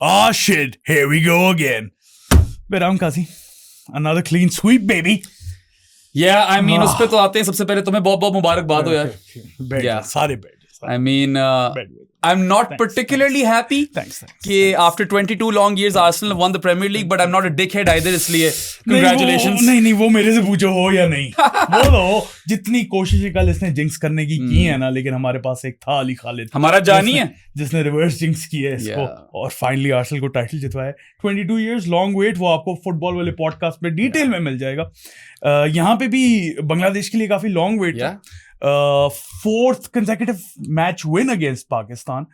Ah, shit. Here we go again. Behram Kazi. Another clean sweep, baby. Yeah, I mean, उस पे तो आते हैं. सबसे पहले तुम्हें बहुत बहुत मुबारकबाद हो यार. Yeah. सारे बैठ. I mean, I'm not particularly happy कि after 22 long years Arsenal have won the Premier League, but I'm not a dickhead either, इसलिए congratulations. नहीं वो मेरे से पूछो हो या नहीं. बोलो जितनी कोशिशें कल इसने जिंक्स करने की है ना, लेकिन हमारे पास एक था अली खालिद, हमारा जानी है, जिसने रिवर्स जिंक्स की है इसको और फाइनली आर्सेनल को टाइटल जितवाया. 22 years long wait, वो आपको फुटबॉल वाले पॉडकास्ट में डिटेल में मिल जाएगा. यहाँ पे भी बांग्लादेश के लिए काफी लॉन्ग वेट था. Fourth consecutive match win against Pakistan.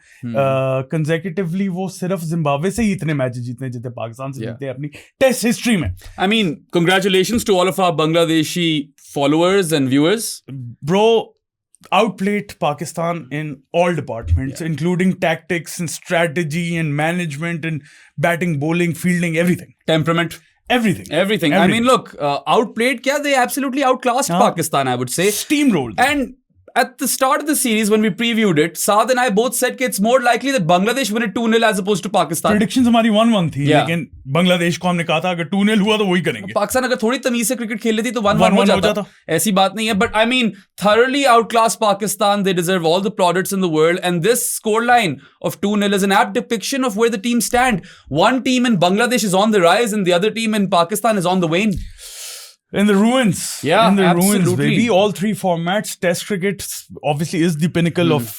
Consecutively वो सिर्फ जिम्बाब्वे से ही इतने मैच जीतने जितने पाकिस्तान से जीते अपनी टेस्ट हिस्ट्री में. I mean, congratulations to all of our Bangladeshi followers and viewers. Bro, outplayed Pakistan in all departments, including tactics and strategy and management and batting, bowling, fielding, everything. Temperament. Everything. I mean, look, outplayed kya? They absolutely outclassed Pakistan, I would say. Steamrolled. And at the start of the series, when we previewed it, Saad and I both said that it's more likely that Bangladesh win it 2-0 as opposed to Pakistan. Predictions हमारी 1-1 थी, लेकिन बांग्लादेश को हमने कहा था अगर 2-0 हुआ तो वही करेंगे. पाकिस्तान अगर थोड़ी तमीज से क्रिकेट खेल लेती तो 1-1 हो जाता. ऐसी बात नहीं है. But I mean, thoroughly outclassed Pakistan. They deserve all the plaudits in the world. And this scoreline of 2-0 is an apt depiction of where the teams stand. One team in Bangladesh is on the rise, and the other team in Pakistan is on the wane. In the ruins. Yeah, in the absolutely. ruins, baby. All three formats. Test cricket obviously is the pinnacle of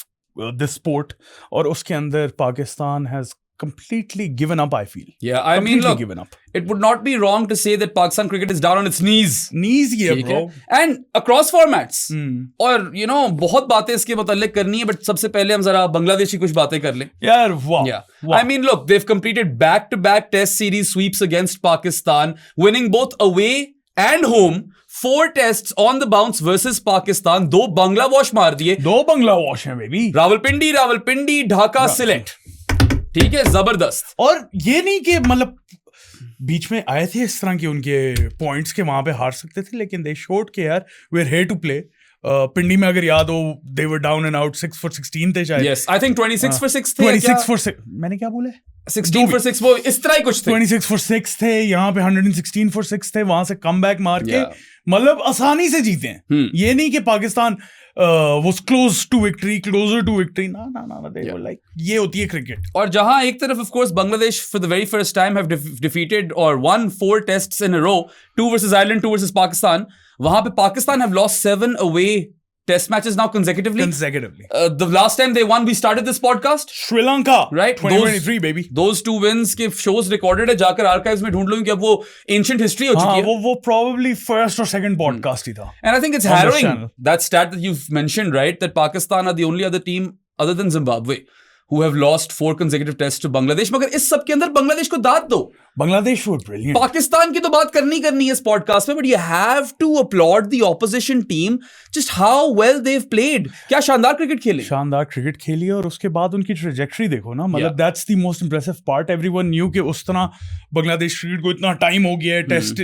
this sport. और उसके अंदर Pakistan has completely given up, I feel. Yeah, I mean, look, given up. It would not be wrong to say that Pakistan cricket is down on its knees. Knees ही है, bro. And across formats. और, you know, बहुत बातें इसके मुताल्लिक करनी है, but सबसे पहले हम जरा बांग्लादेश की कुछ बातें कर लें. यार, wow. Yeah. Wow. I mean, look, they've completed back-to-back test series sweeps against Pakistan, winning both away and home. 4 tests on the bounce versus Pakistan. 2 Bangla wash मार दिए. 2 Bangla wash हैं, baby. रावलपिंडी, ढाका, सिलेट. ठीक है, जबरदस्त. और ये नहीं कि मतलब बीच में आए थे इस तरह के उनके पॉइंट्स के वहां पे हार सकते थे, लेकिन दे शोड के यार we are here to play. Pindi में अगर याद हो, they were down and out 6 for 16 थे शायद. Yes, I think 26 for 6 थे. 26 for 6. मैंने क्या बोला? 16 for 6 वो इस तरह ही कुछ थे. 26 for 6 थे, यहाँ पे 116 for 6 थे, वहां से कमबैक मार के मतलब आसानी से जीते हैं. ये नहीं कि Pakistan was closer to victory. ना, they were like, ये होती है क्रिकेट. और जहां एक तरफ of course Bangladesh for the very first time have defeated or won 4 tests in a row, 2 versus Ireland, 2 versus Pakistan. वहां पे Pakistan have lost 7 away test matches now consecutively. The last time they won, we started this podcast. Sri Lanka, right? 2023, baby. Those 2 wins के shows recorded है, जाकर archives में ढूंढ लो कि अब वो ancient history हो चुकी है. वो probably first or second podcast ही था. And I think it's harrowing, that stat that you've mentioned, right? That Pakistan are the only other team other than Zimbabwe who have lost 4 consecutive tests to Bangladesh. मगर इस सब के अंदर बांग्लादेश को दाद दो. Bangladesh was brilliant. Pakistan की तो बात करनी है इस पॉडकास्ट में, but you have to applaud the opposition team just how well they've played. क्या शानदार क्रिकेट खेले. शानदार क्रिकेट खेली और उसके बाद उनकी ट्रेजेक्टरी देखो ना, मतलब that's the most impressive part. Everyone knew कि उस तरह बांग्लादेश क्रिकेट को इतना टाइम हो गया है, टेस्ट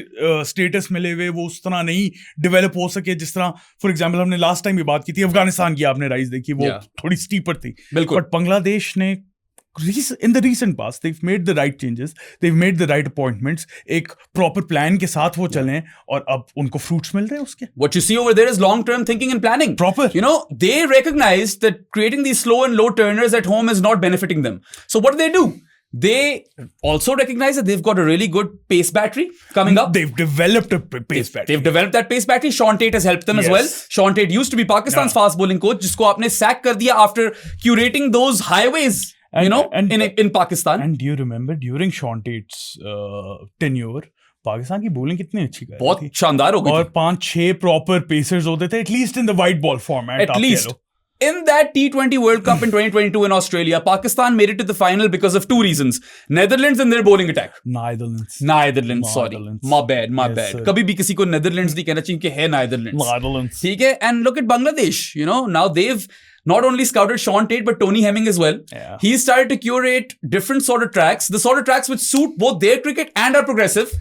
स्टेटस मिले हुए वो उस तरह नहीं डेवलप हो सके जिस तरह फॉर एग्जांपल हमने लास्ट टाइम भी बात की थी अफगानिस्तान की. आपने राइज देखी, वो थोड़ी स्टीपर थी. बट बांग्लादेश ने in the recent past they've made the right changes, they've made the right appointments, एक proper plan के साथ वो चलें और अब उनको fruits मिल रहे हैं उसके. What you see over there is long-term thinking and planning. Proper. You know, they recognize that creating these slow and low turners at home is not benefiting them. So what do? They also recognize that they've got a really good pace battery coming up. They've developed a pace battery. They've developed that pace battery. Sean Tate has helped them as well. Sean Tate used to be Pakistan's fast bowling coach, जिसको आपने sack कर दिया after curating those highways. You know, in Pakistan. And do you remember during Sean Tate's tenure, Pakistan की bowling कितनी अच्छी कर बहुत शानदार हो गई और 5-6 proper pacers होते थे, at least in the white ball format. At least. In that T20 World Cup in 2022 in Australia, Pakistan made it to the final because of 2 reasons. Netherlands and their bowling attack. Netherlands, sorry. My bad. कभी भी किसी को Netherlands नहीं कहना चाहिए कि है Netherlands. ठीक है? And look at Bangladesh, you know, now they've not only scouted Sean Tate but Tony Hemming as well. Yeah. He started to curate different sort of tracks, the sort of tracks which suit both their cricket and are progressive.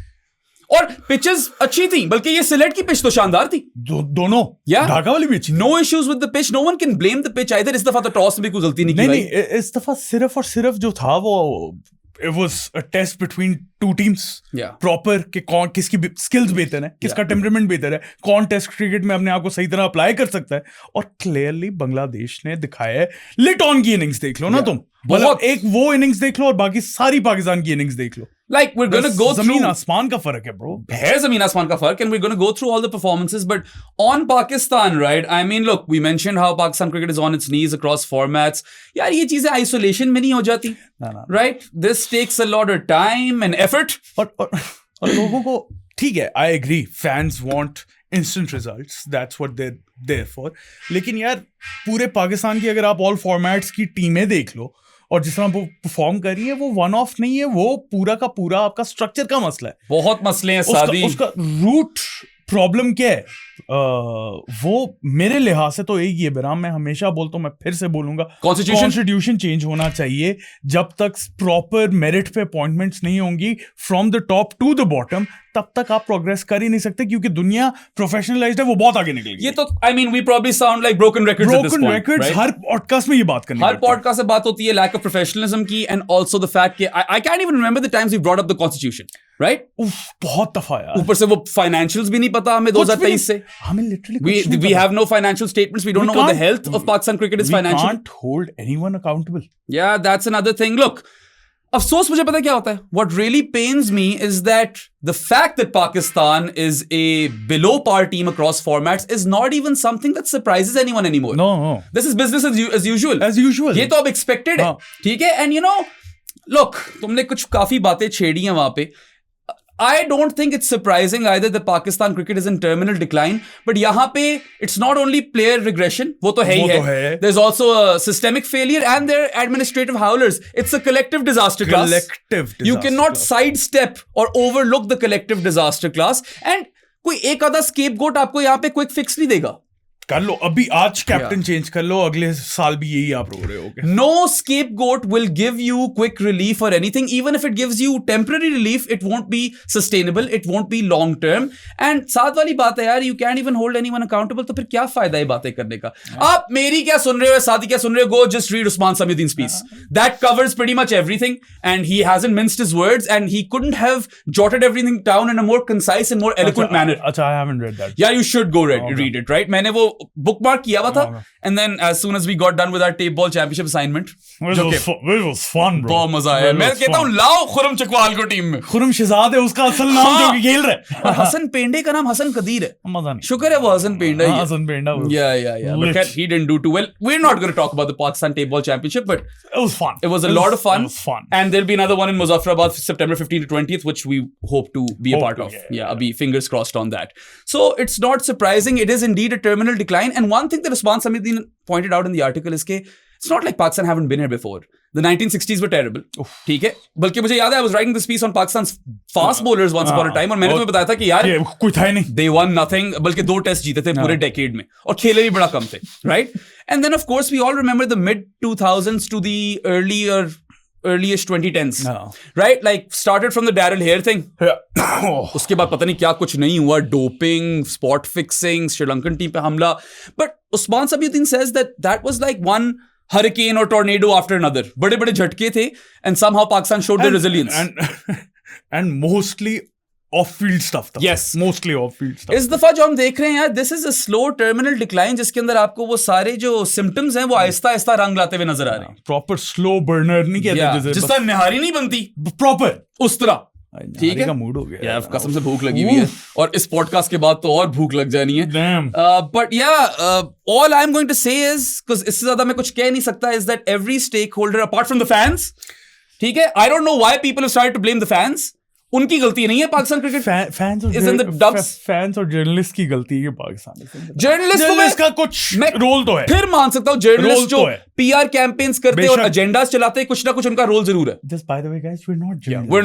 और pitches अच्छी थी, बल्कि ये slate की pitch तो शानदार थी. दोनों ढाका वाली भी अच्छी. No issues with the pitch, no one can blame the pitch either. इस दफा तो टॉस में भी कोई गलती नहीं की. नहीं, इस दफा सिर्फ और सिर्फ जो था वो it was a test between two teams. Yeah. Proper कि कौन किसकी स्किल्स बेहतर है, किसका टेम्परामेंट बेहतर है, कौन टेस्ट क्रिकेट में अपने आप को सही तरह अप्लाई कर सकता है. और क्लियरली बांग्लादेश ने दिखाया है. लिट ऑन की इनिंग्स देख लो ना तुम, मतलब एक वो इनिंग्स देख लो और बाकी सारी पाकिस्तान की इनिंग्स देख लो. Like we're gonna go through ज़मीन आसमान का फर्क है bro. है ज़मीन आसमान का फर्क, and we're gonna go through all the performances. But on Pakistan, right? I mean, look, we mentioned how Pakistan cricket is on its knees across formats. यार ये चीजें isolation में नहीं हो जाती, right? This takes a lot of time and effort. और लोगों को ठीक है, I agree. Fans want instant results. That's what they're there for. लेकिन यार पूरे पाकिस्तान की अगर आप all formats की टीमें देख लो और जिस तरह वो परफॉर्म कर रही है, वो वन ऑफ नहीं है, वो पूरा का पूरा आपका स्ट्रक्चर का मसला है. बहुत मसले हैं सादी. उसका रूट प्रॉब्लम क्या है? वो मेरे लिहाज से तो एक ही है बिराम, मैं हमेशा बोलता हूँ, मैं फिर से बोलूंगा, कॉन्स्टिट्यूशन चेंज होना चाहिए. जब तक प्रॉपर मेरिट पे अपॉइंटमेंट्स नहीं होंगी from the top to the bottom, तब तक आप प्रोग्रेस कर ही नहीं सकते, क्योंकि दुनिया प्रोफेशनलाइज्ड है, वो बहुत आगे निकल गई. ये तो I mean we probably sound like broken records. हर पॉडकास्ट में ये बात करनी, हर पॉडकास्ट से बात होती है लैक ऑफ प्रोफेशनलिज्म की, एंड आल्सो द फैक्ट कि I can even remember the times we brought up the constitution, right? बहुत दफा यार. ऊपर से वो फाइनेंशियल्स भी नहीं पता हमें 2023 से. हमें literally we have no financial statements. We don't know what the health of Pakistan cricket is financially. We can't hold anyone accountable. Yeah, that's another thing. Look, अफसोस मुझे पता क्या होता है? What really pains me is that the fact that Pakistan is a below par team across formats is not even something that surprises anyone anymore. No. This is business as usual. As usual. ये तो अब expected है. ठीक है? And you know, look, तुमने कुछ काफी बातें छेड़ी हैं वहां पे. I don't think it's surprising either that Pakistan cricket is in terminal decline, but यहाँ पे it's not only player regression, वो तो है ही है. There's also a systemic failure and there are administrative howlers. It's a collective disaster class. You cannot sidestep or overlook the collective disaster class. And कोई एक आधा scapegoat आपको यहाँ पे quick fix नहीं देगा. कर लो अभी, आज कैप्टन चेंज कर लो, अगले साल भी यही आप रो रहे होगे. No scapegoat will give you quick relief or anything. Even if it gives you temporary relief, it won't be sustainable. It won't be long term. And साथ वाली बात है यार, you can't even hold anyone accountable. तो फिर क्या फायदा है बातें करने का? आप मेरी क्या सुन रहे हो, सादी क्या सुन रहे हो? Go just read Usman Samiuddin's piece. That covers pretty much everything, and he hasn't minced his words, and he couldn't have jotted everything down in a more concise and more eloquent manner. अच्छा, I haven't read that. Yeah, you should go read it, right? मैंने वो bookmark किया हुआ था, and then as soon as we got done with our tape ball championship assignment, which was fun, bro. बहुत मजा आया. मैं कहता हूँ लाओ खुरम चकवाल को टीम में. खुरम शहजाद है उसका असल नाम, जो कि खेल रहा है. हसन पेंडे का नाम हसन कदीर है. मजा नहीं. शुक्र है वो हसन पेंडा ही है. Hasan पेंडा. Yeah. But he didn't do too well. We're not going to talk about the Pakistan tape ball championship, but it was fun. It was a lot of fun. It was fun. And there'll be another one in Muzaffarabad September 15th to 20th, which we hope to be a part of. Yeah, abhi fingers crossed on that. So it's not surprising. It is indeed a terminal decline. And one thing that Usman Samiuddin pointed out in the article is that it's not like Pakistan haven't been here before. The 1960s were terrible. ठीक है? बल्कि मुझे याद है I was writing this piece on Pakistan's fast bowlers once upon a time, और मैंने तुम्हें बताया था कि यार कोई था ही नहीं. They won nothing, बल्कि 2 टेस्ट जीते थे पूरे decade में, और खेले भी बड़ा कम थे, right? And then of course we all remember the mid 2000s to the earliest 2010s, right? Like started from the Daryl Hare thing. उसके बाद पता नहीं क्या कुछ नहीं हुआ, doping, spot fixing, Sri Lankan team पे हमला. But Usman Samiuddin says that was like one hurricane or tornado after another. बड़े बड़े झटके थे, and somehow Pakistan showed their resilience. And mostly off-field stuff था. Yes, mostly off-field stuff. इस दफा जो हम देख रहे हैं यार, this is a slow terminal decline, जिसके अंदर आपको वो सारे जो symptoms हैं वो आहिस्ता आहिस्ता रंग लाते हुए नजर आ रहे हैं. Proper slow burner नहीं कहते जिस तरह निहारी नहीं बनती proper उस तरह. ठीक है, का मूड हो गया यार, कसम से भूख लगी हुई है, और इस पॉडकास्ट के बाद तो और भूख लग जानी है. But all I'm going to say is, because इससे ज्यादा मैं कुछ कह नहीं सकता, is that every stakeholder apart from the fans, ठीक है, I don't know why people have started to blame the fans. उनकी गलती नहीं है पाकिस्तान क्रिकेट. फैंस और जर्नलिस्ट की गलती है पाकिस्तान. जर्नलिस्ट का कुछ रोल तो है, फिर मान सकता हूँ. जर्नलिस्ट जो पीआर कैंपेन्स करते और एजेंडास चलाते हैं, कुछ ना कुछ उनका रोल जरूर है. Just by the way guys, we're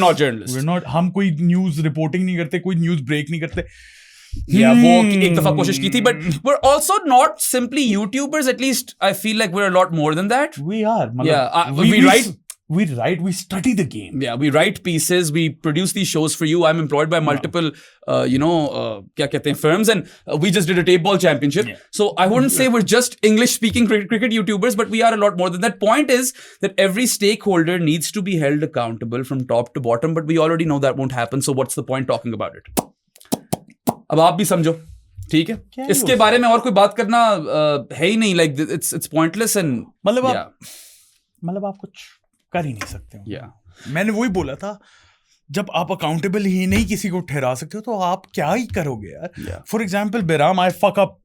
not journalists. हम कोई न्यूज रिपोर्टिंग नहीं करते, कोई न्यूज ब्रेक नहीं करते. वो एक दफा कोशिश की थी, but we're also not simply YouTubers. At least I feel like we're a lot more than that. We are. We write we study the game. Yeah, we write pieces, we produce these shows for you. I'm employed by multiple, kya kehte hain, firms, and we just did a tape ball championship. Yeah. So I wouldn't say we're just English-speaking cricket YouTubers, but we are a lot more than that. Point is that every stakeholder needs to be held accountable from top to bottom, but we already know that won't happen. So what's the point talking about it? अब आप भी समझो, ठीक है? इसके बारे में और कोई बात करना है ही नहीं. Like it's pointless and मतलब आप कुछ कर ही नहीं सकते हो. मैंने वही बोला था, जब आप अकाउंटेबल ही नहीं किसी को ठहरा सकते हो तो आप क्या ही करोगे यार. फॉर एग्जाम्पल बेराम, I fuck up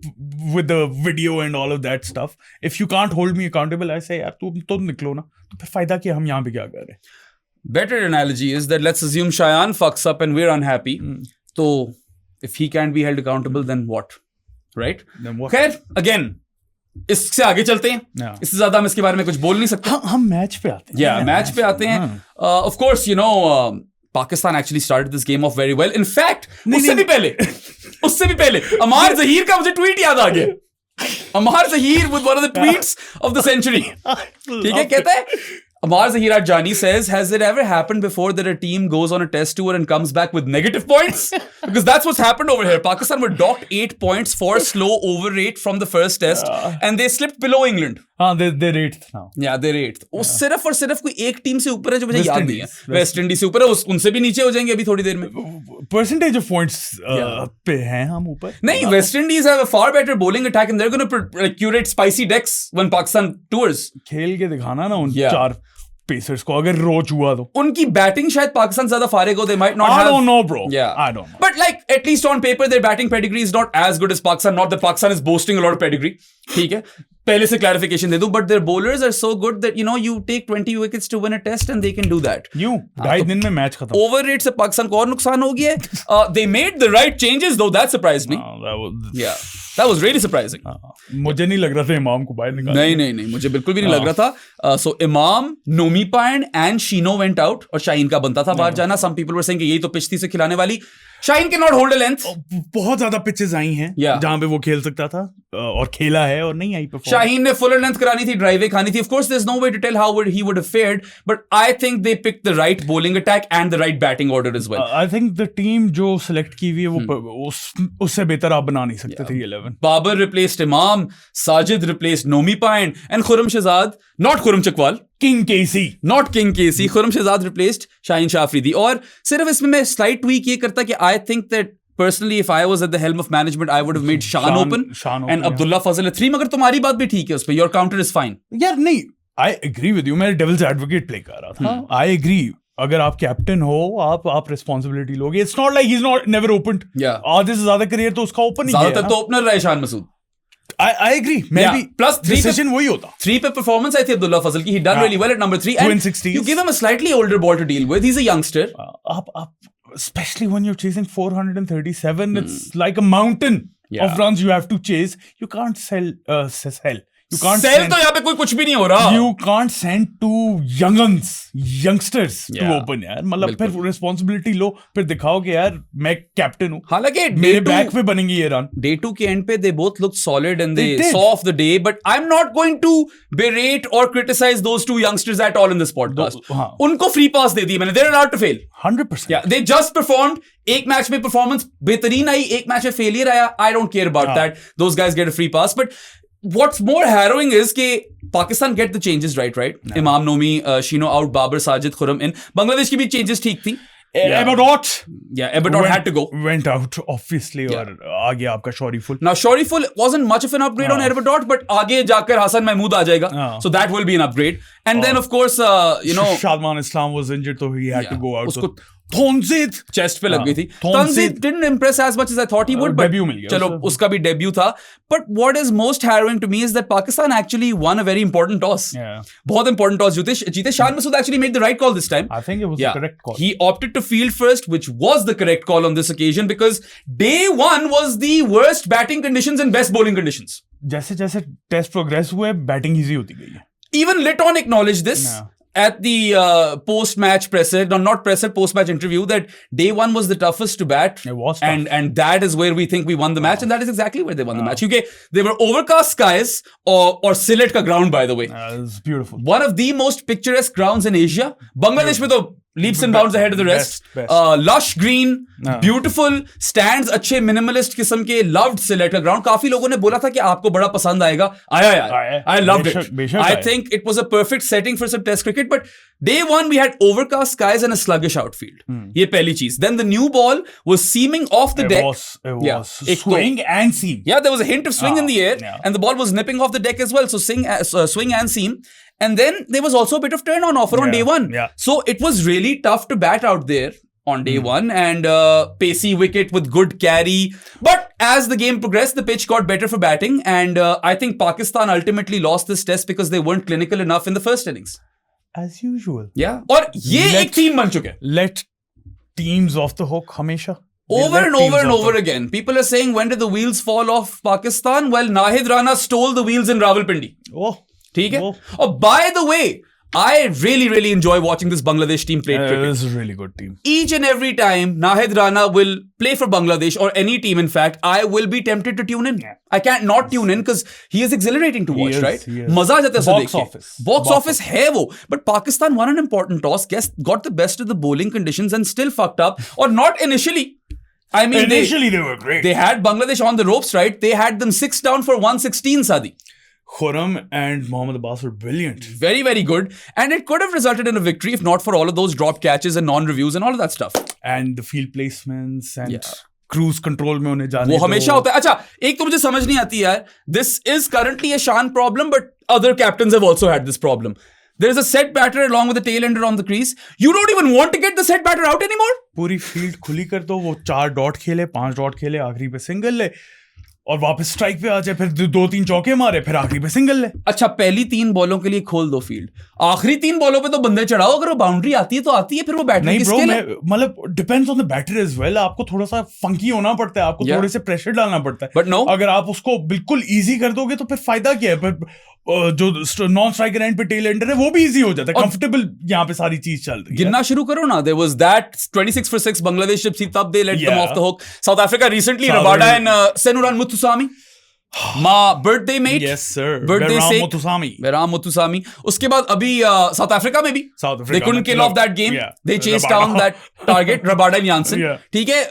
with the video and all of that stuff. If you can't hold me accountable, ऐसे यार तुम निकलो ना, तो फिर फायदा क्या, हम यहाँ पे क्या कर रहे हैं. Better analogy is that let's assume Shayan fucks up and we're unhappy. So if he can't be held accountable, then what? Right? खैर, again, इससे आगे चलते हैं. इससे ज्यादा हम इसके बारे में कुछ बोल नहीं सकते. हम मैच पे आते हैं. मैच पे आते हैं. Of course, Pakistan actually started this game off very well. In fact, उससे भी पहले अमार जहीर का मुझे ट्वीट याद आ गया. अमार Zaheer with one of the tweets of the century. ठीक है, कहता है, Amar Zahir Jani says, has it ever happened before that a team goes on a test tour and comes back with negative points? Because that's what's happened over here. Pakistan were docked 8 points for slow over rate from the first test, and they slipped below England. They're 8th now. Yeah, they're 8th. वो सिर्फ और सिर्फ कोई एक team से ऊपर है जो मुझे याद नहीं है. वेस्ट इंडीज से ऊपर है, उनसे भी नीचे हो जाएंगे अभी थोड़ी देर में. Percentage of points पे हैं हम ऊपर. नहीं, West Indies have a far better bowling attack and they're going to curate spicy decks when Pakistan tours. खेल के दिखाना ना उन 4 पेसर्स को, अगर रोच हुआ तो. उनकी बैटिंग शायद पाकिस्तान ज्यादा फारिग हो. They might not have. I don't know, bro. Yeah, I don't know. But like at least on paper, their batting pedigree is not as good as Pakistan. Not that Pakistan is boasting a lot of pedigree. ठीक है, पहले से clarification दे दूं. But their bowlers are so good that you take 20 wickets to win a test and they can do that. 2.5 दिन में match खत्म. Overrate से पाकिस्तान को और नुकसान हो गया है. They made the right changes though. That surprised me. That was really surprising. मुझे नहीं लग रहा था इमाम को बाहर निकालना. नहीं, मुझे बिल्कुल भी नहीं लग रहा था. So इमाम, Nomi Payan and Shino went out और शाहीन का बनता था बाहर जाना. Some people were saying कि यही तो पिच थी से खिलाने वाली. Shaheen can not hold a length. बहुत ज्यादा पिचेस आई हैं जहां पे वो खेल सकता था और खेला है और नहीं आई परफॉर्मेंस. शाहीन ने फुलर लेंथ करानी थी, ड्राइवे खानी थी. Of course there is no way to tell how he would have fared, but I think they picked the right bowling attack and the right batting order as well. I think the team जो select की हुई है वो उससे बेहतर आप बना नहीं सकते थे. 11 बाबर रिप्लेस्ड इमाम, साजिद रिप्लेस्ड नोमी पायन and Khurram Shahzad, not Khurram Chakwal, king केसी, नॉट किंग केसी. खुरम शहजाद रिप्लेस्ड शाहीन शाह अफरीदी. और सिर्फ इसमें मैं स्लाइट ट्वीक ये करता कि I think that personally if I was at the helm of management I would have made Shan open and Abdullah Fazal at 3. मगर तुम्हारी बात भी ठीक है उस पे. Your counter is fine. यार नहीं, I agree with you. मैं devil's advocate play कर रहा था. I agree. अगर आप कैप्टन हो, आप रिस्पॉन्सिबिलिटी लोगे. It's not like he's not never opened. आधे से ज्यादा करियर तो उसका ओपन ही है. ज्यादातर तो ओपनर रहा है Shan Masood. I agree. Maybe plus 3 decision वही होता. 3 पे performance आई थी Abdullah Fazal की. He done really well at number 3 and 260s. you give him a slightly older ball to deal with. He's a youngster. आप especially when you're chasing 437, it's like a mountain of runs you have to chase. You can't sell. You can't sell. तो यहाँ पे कोई कुछ भी नहीं हो रहा. You can't send two youngsters to open यार. मतलब फिर responsibility लो, फिर दिखाओ कि यार मैं कैप्टन हूँ. हालांकि मेरे बैक पे बनेंगे ये रन. Day 2 के end पे they both looked solid and they saw off the day. But I'm not going to berate or criticize those two youngsters at all in this podcast. उनको free pass दे दी मैंने. They're allowed to fail. 100%. Yeah, they just performed. एक match में performance बेहतरीन आई, एक match में failure आया. I don't care about that. Those guys get a free pass. But what's more harrowing is कि Pakistan get the changes right? Imam, Nomi, Shino out, Babar, Sajid, Khurram in. Bangladesh की भी changes ठीक थी. Abadot had to go. Went out obviously और आगे आपका Shoriful. Now Shoriful wasn't much of an upgrade on Abadot, but आगे जाकर Hassan Mahmood आ जाएगा. So that will be an upgrade. And then of course Shadman Islam was injured, so he had to go out. उसको Thonzid chest पे लग गई थी. Thonzid didn't impress as much as I thought he would, but debut मिल गया. चलो उसका भी debut था. But what is most harrowing to me is that Pakistan actually won a very important toss. बहुत important toss जीते. Shan Masood actually made the right call this time. I think it was the correct call. He opted to field first, which was the correct call on this occasion because day 1 was the worst batting conditions and best bowling conditions. जैसे जैसे test progress हुए batting easy होती गई है. Even Litton acknowledged this. at the post-match presser, not presser, post-match interview, that day one was the toughest to bat. It was tough. And that is where we think we won the match, and that is exactly where they won the match. Okay, they were overcast skies or Sylhet ka ground, by the way. It was beautiful. One of the most picturesque grounds in Asia. Bangladesh में तो leaps and bounds ahead of the rest. Best. Lush green, beautiful stands, अच्छे minimalist किस्म के, loved Sylhet का ground. काफी लोगों ने बोला था कि आपको बड़ा पसंद आएगा. आया यार. I loved it. I think it was a perfect setting for some test cricket. But day one we had overcast skies and a sluggish outfield. ये पहली चीज. Then the new ball was seaming off the deck. It was swing and seam. Yeah, there was a hint of swing in the air, and the ball was nipping off the deck as well. So swing and seam. And then there was also a bit of turn on offer on day one. Yeah. So it was really tough to bat out there on day one, and pacey wicket with good carry. But as the game progressed, the pitch got better for batting, and I think Pakistan ultimately lost this test because they weren't clinical enough in the first innings. As usual. Yeah. और ये एक team बन चुके. Let teams off the hook हमेशा. Over and over again. People are saying, when did the wheels fall off Pakistan? Well, Nahid Rana stole the wheels in Rawalpindi. Oh. ठीक है? Oh, by the way, I really enjoy watching this Bangladesh team play cricket. It is a really good team. Each and every time Nahid Rana will play for Bangladesh, or any team in fact, I will be tempted to tune in. I can't not tune in because he is exhilarating to watch, right? मजा आ जाता है Box office. Box office है वो. But Pakistan won an important toss, got the best of the bowling conditions and still fucked up. Or not initially. I mean, initially they were great. They had Bangladesh on the ropes, right? They had them 6 down for 116, Sadi. Khurram and Mohammad Abbas were brilliant. Very good. And it could have resulted in a victory if not for all of those drop catches and non-reviews and all of that stuff. And the field placements and cruise control में उन्हें जाने वो हमेशा होता है. अच्छा, एक तो मुझे समझ नहीं आती यार. This is currently a Shan problem, but other captains have also had this problem. There is a set batter along with the tail ender on the crease. You don't even want to get the set batter out anymore. पूरी field खुली कर दो, वो 4 dot खेले, 5 dot खेले, आखिरी पे single ले और वापस स्ट्राइक पे आ जाए, फिर 2-3 चौके मारे, फिर आखिरी पे सिंगल ले. अच्छा, पहली 3 बॉलों के लिए खोल दो फील्ड, आखिरी 3 बॉलों पे तो बंदे चढ़ाओ. अगर वो बाउंड्री आती है तो आती है, फिर वो बैटिंग किसके लिए? मतलब depends on the batter as well. आपको थोड़ा सा फंकी होना पड़ता है, आपको थोड़े से प्रेशर डालना पड़ता है. बट नो, अगर आप उसको बिल्कुल इजी कर दोगे तो फिर फायदा क्या है? फिर जो नॉन स्ट्राइकर एंड पे टेल एंडर है वो भी इजी हो जाता है. कंफर्टेबल यहाँ पे सारी चीज चल रही है. गिनना शुरू करो ना. There was that 26 for 6 Bangladesh जब थी, तब they let them off the hook. South Africa recently, Rabada and Senuran Muthusamy, my birthday mate. Yes sir. Birthday Behram Muthusamy. उसके बाद अभी South Africa में भी they couldn't kill off that game. They chased down that target, Rabada and Jansen. ठीक है.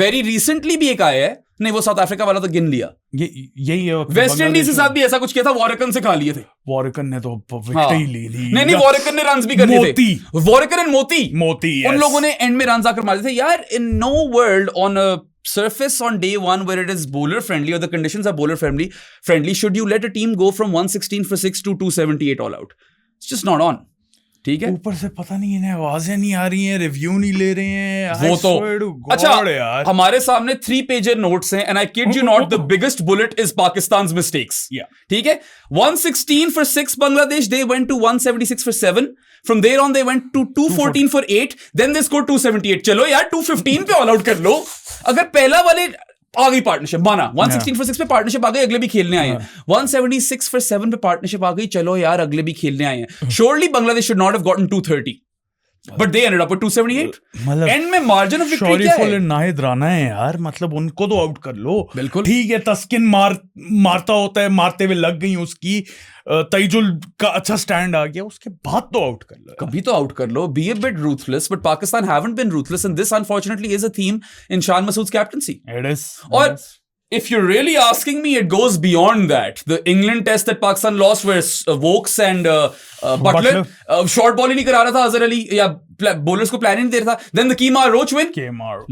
Very recently भी एक आया है. नहीं, वो साउथ अफ्रीका वाला तो गिन लिया. यही है. वेस्ट इंडीज के साथ भी ऐसा कुछ किया था. वॉरिकन से खा लिए थे. वॉरिकन ने तो विकेट ही ले ली. नहीं, वॉरिकन ने रन्स भी कर दिए थे. वॉरिकन एंड मोती उन लोगों ने एंड में रन्स आकर मारे थे. यार, in no world on a surface on day one where it is bowler friendly or the conditions are bowler friendly should you let a team go from 116 for 6 to 278 all out. It's just not on. ठीक है. ऊपर से पता नहीं इन्हें आवाजें नहीं आ रही हैं, रिव्यू नहीं ले रहे हैं. वो तो अच्छा यार, हमारे सामने 3-pager notes हैं, and I kid you not, the biggest bullet is Pakistan's mistakes. ठीक है. 116 for 6 Bangladesh, they went to 176 for 7. From there on they went to 214 for 8. Then they scored 278. चलो यार, 215 पे ऑल आउट कर लो. अगर पहला वाले आ गई पार्टनरशिप, माना 116 for 6 पे पार्टनरशिप आ गई, अगले भी खेलने आए हैं. 176 for 7 पे पार्टनरशिप आ गई, चलो यार अगले भी खेलने आए हैं. Surely Bangladesh should not have gotten 230. But they ended up with 278. And में मार्जिन ऑफ विक्ट्री क्या है? नाहिद राना है यार, मतलब उनको तो आउट कर लो. बिल्कुल ठीक है. तस्किन मारता होता है, मारते हुए लग गई उसकी. तैजुल का अच्छा स्टैंड आ गया, उसके बाद तो आउट कर लो. कभी तो आउट कर लो. Be a bit ruthless, but Pakistan haven't been ruthless, and this unfortunately is a theme in Shan Masood's captaincy. It is. और if you're really asking me, it goes beyond that. The England test that Pakistan lost where Vokes and Butler short ball ही नहीं करा रहा था Azhar Ali, या bowlers को plan ही नहीं दे रहा था. Then the Kemar Roach win,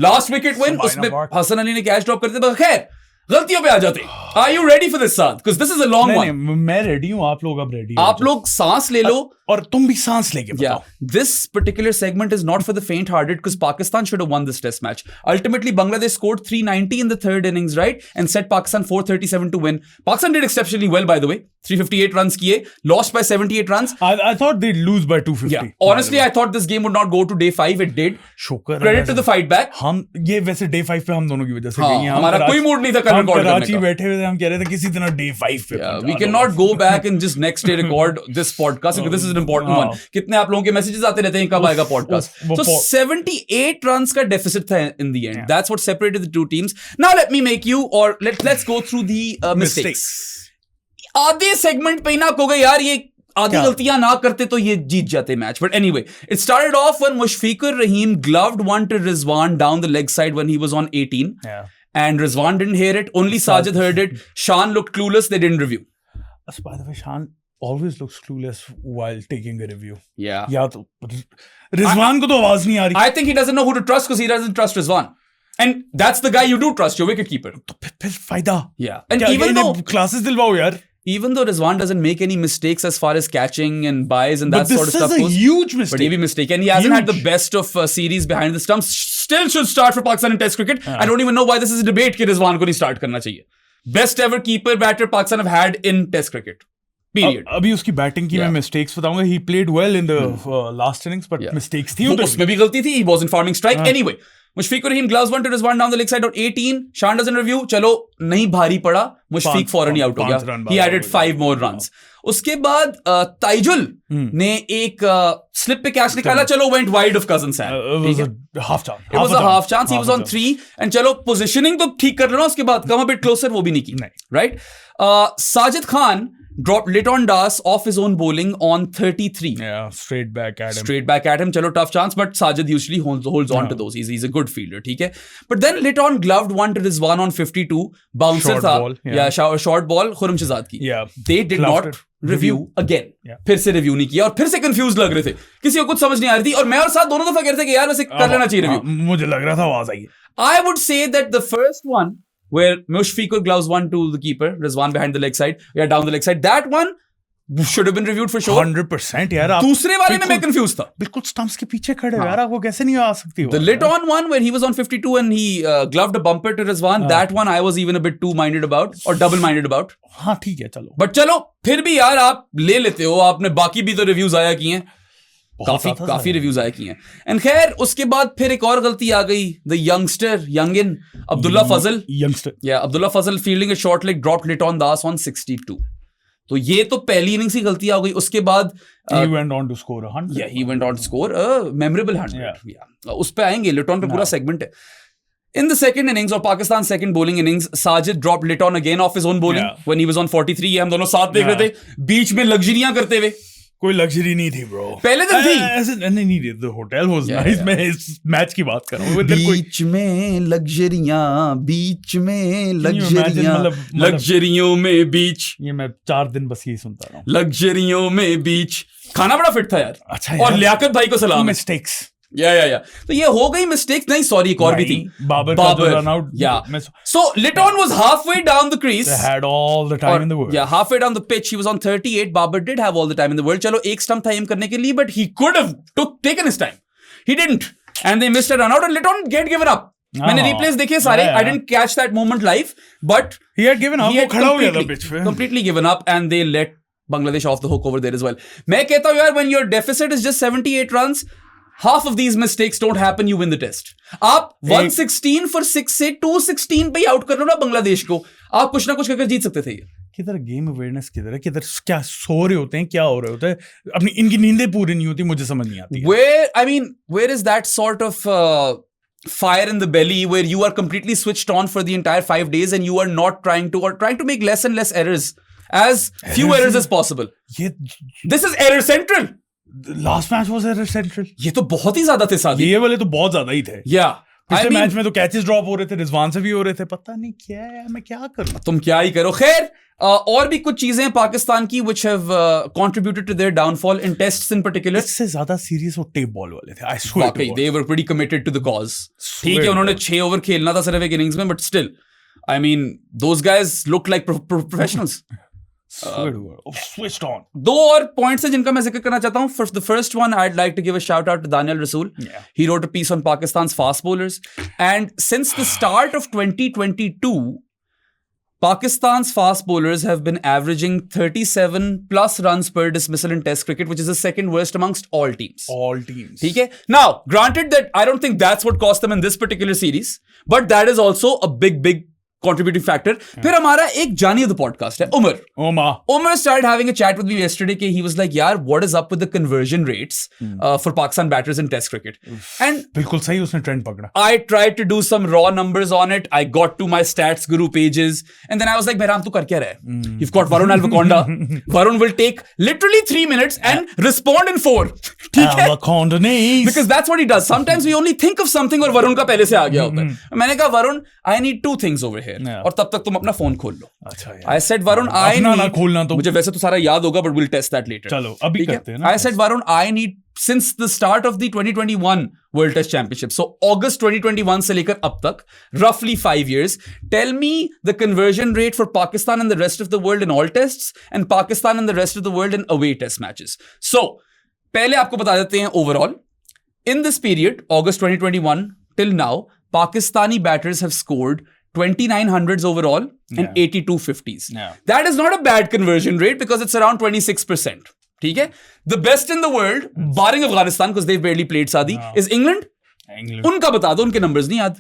last wicket win, उसमें हसन अली ने कैच ड्रॉप कर दिया. खैर, गलतियों पे आ जाते. Are you ready for this, Saad? Because this is a long one. मैं रेडी हूँ, आप लोग अब रेडी हो. आप लोग सांस ले लो और तुम भी सांस लेके बताओ. This particular segment is not for the faint-hearted because Pakistan should have won this test match. Ultimately, Bangladesh scored 390 in the third innings, right? And set Pakistan 437 to win. Pakistan did exceptionally well, by the way. 358 runs kiye, lost by 78 runs. I thought they'd lose by 250. Yeah. Honestly, I thought this game would not go to day 5. It did. शुक्र. Credit to the fight back. हम ये वैसे day 5 पे हम दोनों की वजह से गए हैं. हमारा कोई मूड नहीं था कल record कराची बैठे हुए थे, हम कह रहे थे किसी दिन डे 5 पे we cannot go back and just next day record this podcast because this is an important one. कितने आप लोगों के messages आते रहते हैं कब आएगा podcast. So 78 runs का deficit था in the end. That's what separated the two teams. Now let me make you or let's go through the mistakes. आधे segment पे ही ना कहोगे यार ये आधी गलतियां ना करते तो ये जीत जाते match. But anyway, it started off when Mushfiqur Rahim gloved one to Rizwan down the leg side when he was on 18. Yeah. And Rizwan didn't hear it. Only Sajid heard it. Shan looked clueless. They didn't review. By the way, Shan always looks clueless while taking a review. Yeah. या तो Rizwan को तो आवाज नहीं आ रही. I think he doesn't know who to trust because he doesn't trust Rizwan. And that's the guy you do trust, your wicketkeeper. तो फिर फायदा. Yeah. And even though classes दिलवाओ यार. Even though Rizwan doesn't make any mistakes as far as catching and buys and that sort of stuff goes. But this is a huge mistake. But he mistake. And he hasn't had the best of series behind the stumps. Still should start for Pakistan in Test cricket. I don't even know why this is a debate कि Rizwan को नहीं start करना चाहिए. Best ever keeper batter Pakistan have had in Test cricket. Period. अभी उसकी batting की मैं mistakes बताऊंगा. He played well in the last innings, but mistakes थी. उसमें भी गलती थी. He wasn't farming strike. Anyway. Mushfiqur Rahim gloves one to Rizwan down the leg side on 18. Shan doesn't review. चलो नहीं भारी पड़ा. Mushfiq फौरन ही out हो गया. He added 5 more runs. उसके बाद ताइजुल ने एक slip पे catch निकाला. चलो went wide of Cousin Sam. It was a half chance. It was a half chance. He was on 3. And चलो positioning तो ठीक कर लेना. उसके बाद come a bit closer वो भी नहीं की. Right? Sajid Khan dropped Liton Das off his own bowling on 33. Yeah, straight back at him. Straight back at him. Chalo, tough chance, but Sajid usually holds on to those. He's a good fielder, ठीक है. But then Liton gloved one to Rizwan on 52. Bouncer short tha. Ball, short ball. Khurram Shahzad की. Yeah. They did not review again. फिर से review नहीं किया और फिर से confused लग रहे थे. किसी को कुछ समझ नहीं आ रही थी और मैं और साथ दोनों दफा कह रहे थे कि यार वैसे कर लेना चाहिए review. मुझे लग रहा था आवाज आई. I would say that the first one where Mushfiqur gloves one to the keeper, Rizwan behind the leg side, down the leg side, that one should have been reviewed for sure. 100% यार. दूसरे वाले में मैं confused था. बिल्कुल stumps के पीछे खड़े हो यार, आपको कैसे नहीं आ सकती हो. The Liton one where he was on 52 and he gloved a bumper to Rizwan, that one I was even a bit too minded about or double minded about. हाँ ठीक है चलो. But चलो फिर भी यार आप ले लेते हो, आपने बाकी भी तो रिव्यूज आया किए हैं. काफी रिव्यूज आए किए हैं. एंड खैर उसके बाद फिर एक और गलती आ गई. The youngin Abdullah Fazal. Abdullah Fazal fielding a short leg dropped Liton Das on 62. तो ये तो पहली इनिंग्स की गलती आ गई. उसके बाद he went on to score 100. Yeah, he went on to score a memorable 100. Yeah. उस पे आएंगे. Liton पे पूरा सेगमेंट है. In the second innings or Pakistan's second bowling innings, Sajid dropped Liton again off his own bowling when he was on 43. ये हम दोनों साथ देख रहे थे. बीच में लग्जरियां करते हुए. कोई लग्जरी नहीं थी ब्रो. पहले दिन थी. ऐसे नहीं थी. The hotel was nice. मैं इस मैच की बात कर रहा हूँ. बीच में लग्जरियां, बीच में लग्जरियां, लग्जरियों में बीच. ये मैं 4 दिन बस यही सुनता रहा हूँ. लग्जरियों में बीच. खाना बड़ा फिट था यार. अच्छा और लियाकत भाई को सलाम. मिस्टेक्स. या तो ये हो गई मिस्टेक्स. नहीं सॉरी एक और भी थी. Babar run out. So Liton was halfway down the crease. They had all the time in the world. Yeah, halfway down the pitch. He was on 38. Babar did have all the time in the world. चलो एक stump था M करने के लिए, but he could have taken his time. He didn't. And they missed a run out and Liton get given up. मैंने replays देखे सारे. I didn't catch that moment live, but he had given up. वो खड़ा हो गया था pitch पे. Completely given up and they let Bangladesh off the hook over there as well. मैं कहता हूँ यार, when your deficit is just 78 runs, half of these mistakes don't happen, you win the test. आप 116 for 6 से 216 पे ही out कर लो ना बांग्लादेश को. आप कुछ ना कुछ करके जीत सकते थे. किधर गेम अवेयरनेस, किधर क्या सो रहे होते हैं, क्या हो रहे होते हैं. अपनी इनकी नींदें पूरी नहीं होती. मुझे समझ नहीं आती. Where is that sort of fire in the belly where you are completely switched on for the entire 5 days and you are not trying to make less and less errors, as few errors as possible. This is error central. Last match was error central. ये तो बहुत ही ज्यादा थे साथ. ये वाले तो बहुत ज्यादा ही थे. पिछले मैच में तो कैचेस ड्रॉप हो रहे थे, रिजवान से भी हो रहे थे. पता नहीं क्या है, मैं क्या करूं. तुम क्या ही करो. खैर और भी कुछ चीजें पाकिस्तान की which have contributed to their downfall in tests in particular. इससे ज्यादा सीरियस वो टेप बॉल वाले थे. I swear to God. They were pretty committed to the cause. ठीक है उन्होंने 6 ओवर खेलना था सिर्फ एक इनिंग्स में, but still I mean those guys looked like professionals. Switched on. 2 और पॉइंट्स हैं जिनका मैं जिक्र करना चाहता हूँ. The first one, I'd like to give a shout out to Daniel Rasool. He wrote a piece on Pakistan's fast bowlers. And since the start of 2022, Pakistan's fast bowlers have been averaging 37 plus runs per dismissal in Test cricket, which is the second worst amongst all teams. ठीक है. Now, granted that I don't think that's what cost them in this particular series, but that is also a big contributing factor. फिर हमारा एक जानिए the podcast है Umar started having a chat with me yesterday कि he was like यार what is up with the conversion rates for Pakistan batters in test cricket and बिल्कुल सही उसने ट्रेंड पकड़ा. I tried to do some raw numbers on it. I got to my stats guru pages and then I was like Behram tu kar kya raha hai? You've got Varun Alvaconda. Varun will take literally 3 minutes and respond in 4. Because that's what he does. Sometimes we only think of something और वरुण का पहले से आ गया होता है. मैंने कहा Varun I need 2 things over here. और तब तक तुम अपना फोन खोल लो. अच्छा I said Varun I need ना खोलना तो मुझे वैसे तो सारा याद होगा but we'll test that later. चलो अभी करते हैं ना. I said Varun I need since the start of the 2021 World Test Championship, so August 2021 से लेकर अब तक roughly 5 years, tell me the conversion rate for Pakistan and the rest of the world in all tests and Pakistan and the rest of the world in away test matches. So पहले आपको बता देते हैं overall in this period August 2021 till now Pakistani batters have scored 29 hundreds overall and 82 50s. That is not a bad conversion rate because it's around 26%. ठीक है? The best in the world, barring Afghanistan because they've barely played Saadi, is England. उनका बता दो, उनके numbers नहीं याद.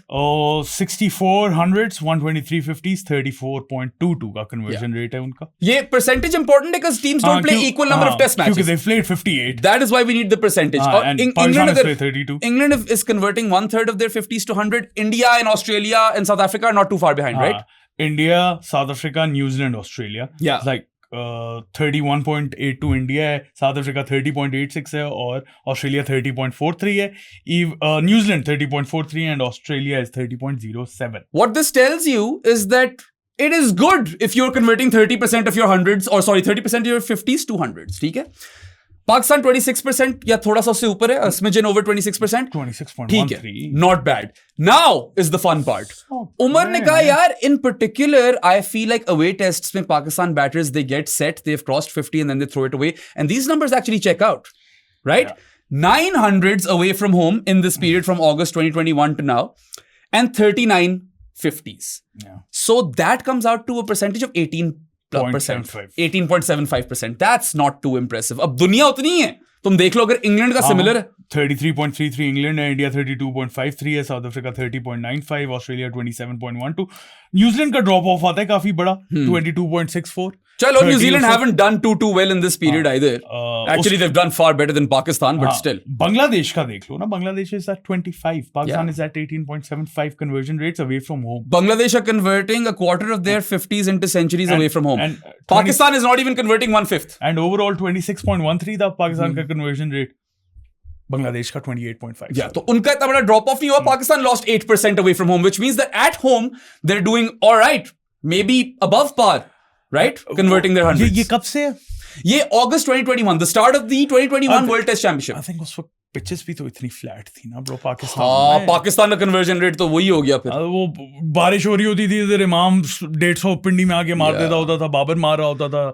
64 hundreds, 123 50s, 34.22 का conversion rate है उनका. ये percentage important है because teams don't play equal number of test matches. क्योंकि they've played 58. That is why we need the percentage. And Pakistan has played 32. England is converting 1/3 of their 50s to 100. India and Australia and South Africa are not too far behind, right? India, South Africa, New Zealand, Australia. Yeah. It's like 31.82 India है, south Africa 30.86 है और Australia 30.43 है, New Zealand 30.43 and Australia is 30.07. What this tells you is that it is good if you're converting 30% of your hundreds or sorry 30% of your 50s to hundreds. ठीक है? पाकिस्तान 26% या थोड़ा सा उससे ऊपर है, स्मिजन ओवर 26%. 26.13. ठीक है, not bad. Now is the fun part. Umar ने कहा यार in particular I feel like away tests में Pakistan batters they get set, they've crossed 50 and then they throw it away and these numbers actually check out, right? Yeah. 900s away from home in this period from August 2021 to now and 39 50s. Yeah. So that comes out to a percentage of 18.75%. That's not too impressive. अब दुनिया उतनी है, तुम देख लो अगर England का similar है. 33.33 England है, इंडिया 32.53 है, साउथ अफ्रीका 30.95, ऑस्ट्रेलिया 27.12. न्यूजीलैंड का ड्रॉप ऑफ आता है काफी बड़ा, 22.64. चलो New Zealand haven't done too well in this period either. Actually they've done far better than Pakistan but still. Bangladesh का देख लो ना, Bangladesh is at 25, Pakistan is at 18.75 conversion rates away from home. Bangladesh are converting a quarter of their 50s into centuries away from home. And Pakistan is not even converting 1/5. And overall 26.13 था पाकिस्तान का conversion rate. Bangladesh का 28.5. Yeah, तो उनका इतना बड़ा drop of नहीं हुआ. Pakistan lost 8% away from home, which means that at home they're doing all right, maybe above par, right? Converting their hundreds. ये कब से? ये August 2021, the start of the 2021 World Test Championship. I think उस वक्त pitches भी तो इतनी flat थी ना ब्रो पाकिस्तान में. पाकिस्तान का कन्वर्जन रेट तो वही हो गया फिर. वो बारिश हो रही होती थी, इधर इमाम 150 पिंडी में आके मार देता होता था, बाबर मार रहा होता था.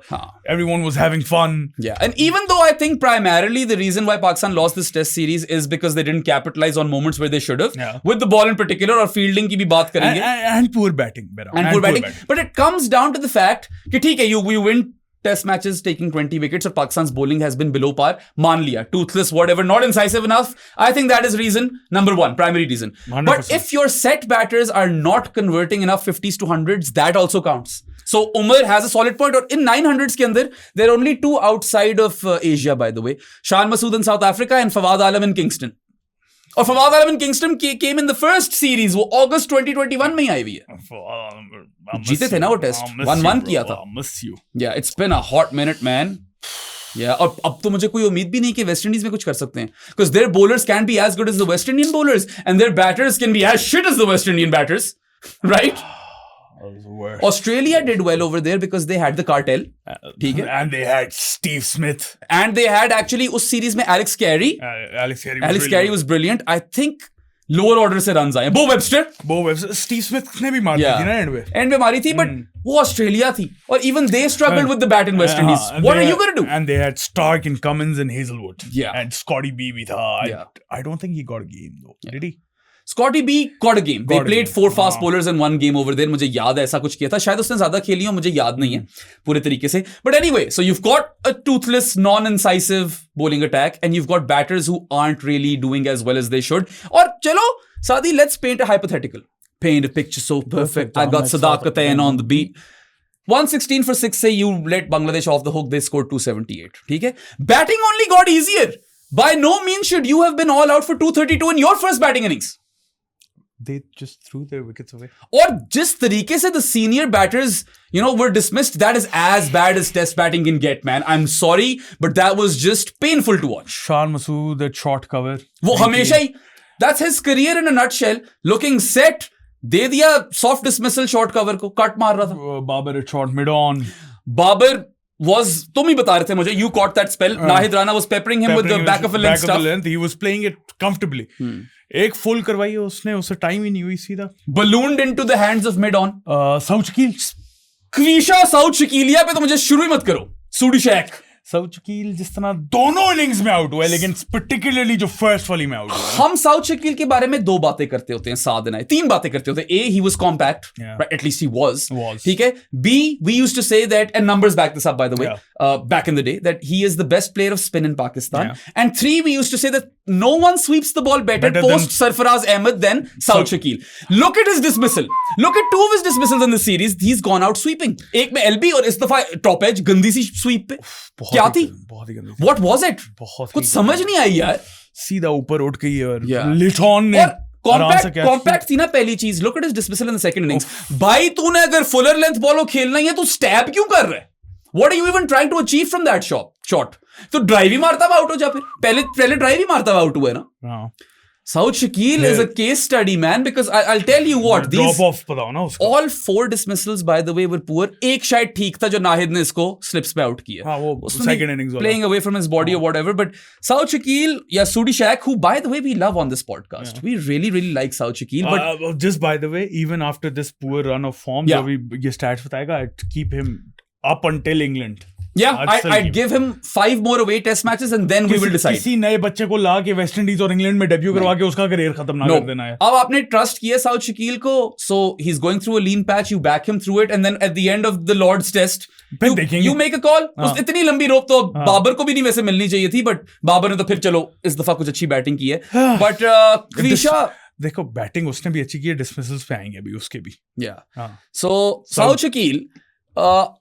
Everyone was having fun. Yeah, and even though I think primarily the reason why Pakistan lost this test series is because they didn't capitalize on moments where they should have, with the ball in particular, और fielding की भी बात करेंगे. And poor batting. And poor batting. But it comes down to the fact कि ठीक है, you win test matches taking 20 wickets or Pakistan's bowling has been below par. मान लिया, toothless, whatever, not incisive enough. I think that is reason number one, primary reason. 100%. But if your set batters are not converting enough 50s to 100s, that also counts. So Umar has a solid point. और in 900s के अंदर there are only 2 outside of Asia, by the way. Shan Masood in South Africa and Fawad Alam in Kingston. और फवाद आलम इन Kingston came in the first series, वो अगस्त 2021 में ही आई हुई है. जीते थे ना वो टेस्ट, 1-1 किया था. Yeah, it's been a hot minute, man. Yeah, अब तो मुझे कोई उम्मीद भी नहीं कि वेस्ट इंडीज में कुछ कर सकते हैं, because their bowlers can be as good as the West Indian bowlers and their batters can be as shit as the West Indian batters, right? Australia did well over there because they had the cartel. ठीक है? And they had Steve Smith. And they had actually उस series में Alex Carey. Alex Carey was brilliant. I think lower order से runs आए. Bo Webster. Steve Smith ने भी मारी थी ना एंड में. एंड में मारी थी, but वो ऑस्ट्रेलिया थी और even they struggled with the bat in West Indies. What are you going to do? And they had Stark and Cummins and Hazelwood. Yeah. And Scotty B भी था. I don't think he got a game though. Did he? Scotty B got a game. They played 4 fast bowlers in 1 game over there. मुझे याद है ऐसा कुछ किया था. शायद उसने ज्यादा खेली हो, मुझे याद नहीं है पूरे तरीके से. But anyway, so you've got a toothless, non-incisive bowling attack and you've got batters who aren't really doing as well as they should. और चलो, Saadi, let's paint a hypothetical. paint a picture so perfect. I got Sadaqatayn on the beat. 116 for 6 say you let Bangladesh off the hook. They scored 278. ठीक है? Batting only got easier. By no means should you have been all out for 232 in your first batting innings. They just threw their wickets away. और जिस तरीके से the senior batters, were dismissed, that is as bad as test batting can get, man. I'm sorry, but that was just painful to watch. Shan Masood, that short cover. वो हमेशा ही, that's his career in a nutshell. Looking set, दे दिया soft dismissal short cover को, cut मार रहा था. Babar at short mid on. Babar was, तुम ही बता रहे थे मुझे, you caught that spell. Nahid Rana was peppering him with the back of a length stuff. He was playing it comfortably. एक फुल करवाई है उसने, उससे टाइम ही नहीं हुई सीधा. Ballooned into the hands of mid on. Saud Shakeel. क्वीशा साउथ शकीलिया पे तो मुझे शुरू ही मत करो. सूडी शेख. साउथ शकील जिस तरह दोनों इनिंग्स में आउट हुआ, लेकिन पर्टिकुलरली जो फर्स्ट वाली में आउट हुआ. हम साउथ शकील के बारे में 2 बातें करते होते हैं साद एंड आई, 3 बातें करते होते हैं. A, he was compact, right? At least he was. ठीक है. B, we used to say that, and numbers back this up by the way, back in the day, that he is the best player of spin in Pakistan. And 3, we used to say that no one sweeps the ball better post Sarfaraz Ahmed than Saud Shakil. Look at his dismissal. Look at 2 of his dismissals in the series. He's gone out sweeping. एक में LB और इस दफा top edge गंदी सी SVEEP पे. क्या थी? बहुत ही गंदी. What was it? कुछ समझ नहीं आई यार. सीधा ऊपर उठ गई और लिटॉन ने कॉम्पैक्ट थी ना पहली चीज. Look at his dismissal in the second innings. भाई तूने अगर फुलर लेंथ बॉल को खेलना ही है तो स्टैब क्यों कर रहा है? What are you even trying to achieve from that shot? तो ड्राइव ही मारता हुआ आउट हो जा. फिर पहले ड्राइव ही मारता हुआ आउट हुआ है ना. Saud Shakil is a case study, man, because I'll tell you what, these drop off बताओ ना उसको. all 4 dismissals by the way were poor. एक शायद ठीक था जो नाहिद ने इसको स्लिप्स पे आउट किया. हाँ, वो second innings वाला. Playing away from his body or whatever, but Saud Shakil या Sudi Shack, who by the way we love on this podcast. We really like Saud Shakil, but just by the way, even after this poor run of form, जब ये stats बताएगा, I'd keep him up until England. Yeah, I'd give him 5 more away test matches and then we will decide. किसी नए बच्चे को ला के West Indies और England में डेब्यू करवा के उसका करियर खत्म ना कर देना है. अब आपने ट्रस्ट किया साउथ शकील को, so he's going through a lean patch, you back him through it and then at the end of the Lord's test you make a call. इतनी लंबी रोप तो बाबर को भी नहीं वैसे मिलनी चाहिए थी, बट बाबर ने तो फिर चलो इस दफा कुछ अच्छी बैटिंग की है. बट क्वीशा देखो बैटिंग उसने भी अच्छी की है, डिसमिसल्स पे आएंगे अभी उसके भी. So Saud Shakil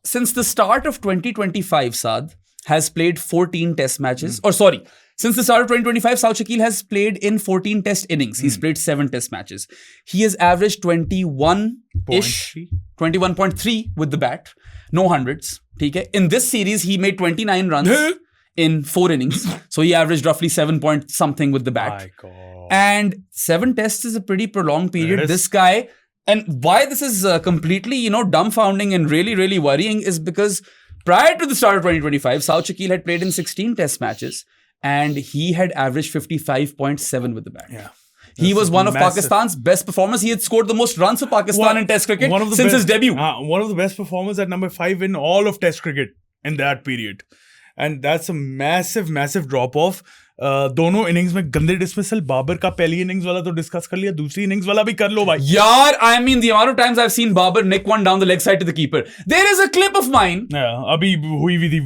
since the start of 2025, Saad has played 14 test matches. Or sorry, since the start of 2025, Saud Shakil has played in 14 test innings. He's played 7 test matches. He has averaged 21-ish, 21.3 with the bat. No hundreds. Okay? In this series, he made 29 runs in 4 innings. So he averaged roughly 7 point something with the bat. My God. And 7 tests is a pretty prolonged period. This guy... And why this is completely, dumbfounding and really, really worrying is because prior to the start of 2025, Saud Shakil had played in 16 test matches and he had averaged 55.7 with the bat. Yeah. He was one of Pakistan's best performers. He had scored the most runs for Pakistan in test cricket since his debut. One of the best performers at number 5 in all of test cricket in that period. And that's a massive, massive drop-off. दोनों innings में गंदे dismissal. Babar का पहली innings वाला तो discuss कर लिया, दूसरी इनिंग्स वाला भी कर लो भाई. यार, I mean the amount of times I've seen Babar nick one down the leg side to the keeper. There is a clip of mine. अभी हुई भी थी,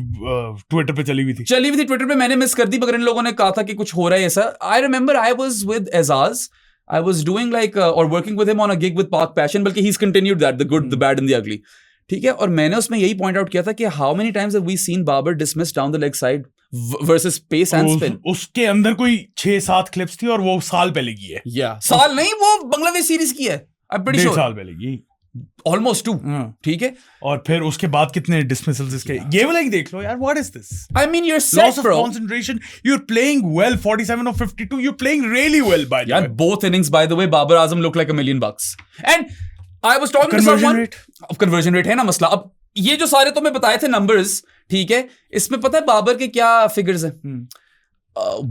ट्विटर पे चली हुई थी ट्विटर पे. मैंने मिस कर दी मगर इन लोगों ने कहा था कि कुछ हो रहा है ऐसा. I remember I was with Azaz. I was doing or working with him on a gig with Park Passion. बल्कि he's continued that, the good, the bad and the ugly. ठीक है. और मैंने उसमें यही पॉइंट आउट किया था कि how many times have we seen Babar dismiss down the leg side versus pace and spin. उसके अंदर कोई 6-7 क्लिप्स थी और वो साल पहले की है. साल नहीं, वो बांग्लादेश सीरीज की है. I'm pretty sure. साल पहले की. Almost 2. ठीक है. और फिर उसके बाद कितने dismissals इसके. ये वाला ही देख लो यार. What is this? I mean you're set, loss of concentration. You're playing well. 47 of 52. You're playing really well by the way. Both innings by the way, Babar Azam looked like $1 million. And I was talking to someone. Conversion rate है ना मसला. अब ये जो सारे तुम्हें बताए थे numbers, ठीक है, इसमें पता है बाबर के क्या फिगर्स हैं?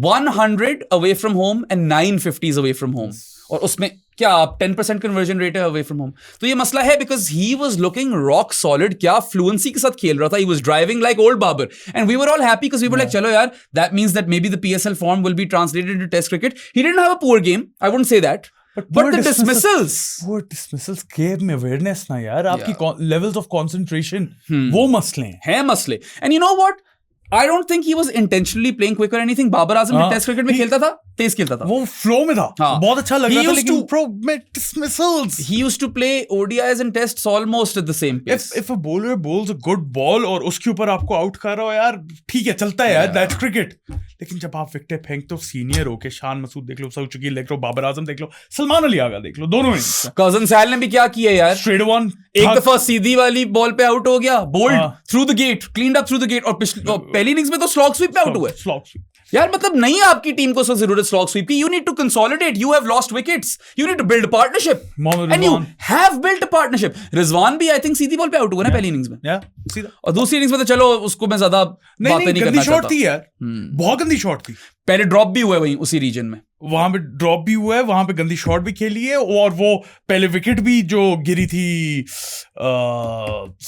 100 away from home and 950s away from home. और उसमें क्या 10% conversion rate है away from home. तो ये मसला है because he was looking rock solid. क्या fluency के साथ खेल रहा था. He was driving like old Babar. And we were all happy because we were like, चलो यार, that means that maybe the PSL form will be translated into test cricket. He didn't have a poor game. I wouldn't say that. But the dismissals. Poor dismissals gave me awareness ना यार. आपकी levels of concentration वो मसले हैं मसले. And you know what? I don't think he was intentionally playing quick or anything. Babar Azam test cricket में खेलता था, तेज खेलता था. वो फ्लो में था. बहुत अच्छा लग रहा था, लेकिन प्रो में missiles. He used to play ODIs and tests almost at the same pace. If a bowler bowls a good ball और उसके ऊपर आपको आउट कर रहा हो यार, ठीक है, चलता है यार, that's cricket. लेकिन जब आप विकेट फेंकते हो सीनियर होके, शान मसूद देख लो, सऊचुकी देख लो, बाबर आजम देख लो, सलमान अली आगा देख लो, दोनों ने कजन सैल ने भी क्या किया यार, स्ट्रेट वन, एक दफा सीधी वाली बॉल पे आउट हो गया, bowled through the gate, cleaned up through the gate, और पहली इनिंग्स में तो स्लॉग स्वीप पे आउट हुए. स्लॉग स्वीप यार मतलब नहीं है आपकी टीम को जरूरत स्लॉग स्वीप की. You need to consolidate. You have lost wickets. You need to build a partnership. And you have built a partnership. Rizwan भी आई थिंक सीधी बॉल पे आउट हुआ ना पहली इनिंग्स में. सीधा. और दूसरी इनिंग्स में तो चलो उसको मैं ज्यादा बातें नहीं करना चाहता. शॉट थी यार, बहुत गंदी शॉट थी. पहले ड्रॉप भी हुआ है वहीं उसी रीजन में. वहां पे ड्रॉप भी हुआ है, वहां पे गंदी शॉट भी खेली है, और वो पहले विकेट भी जो गिरी थी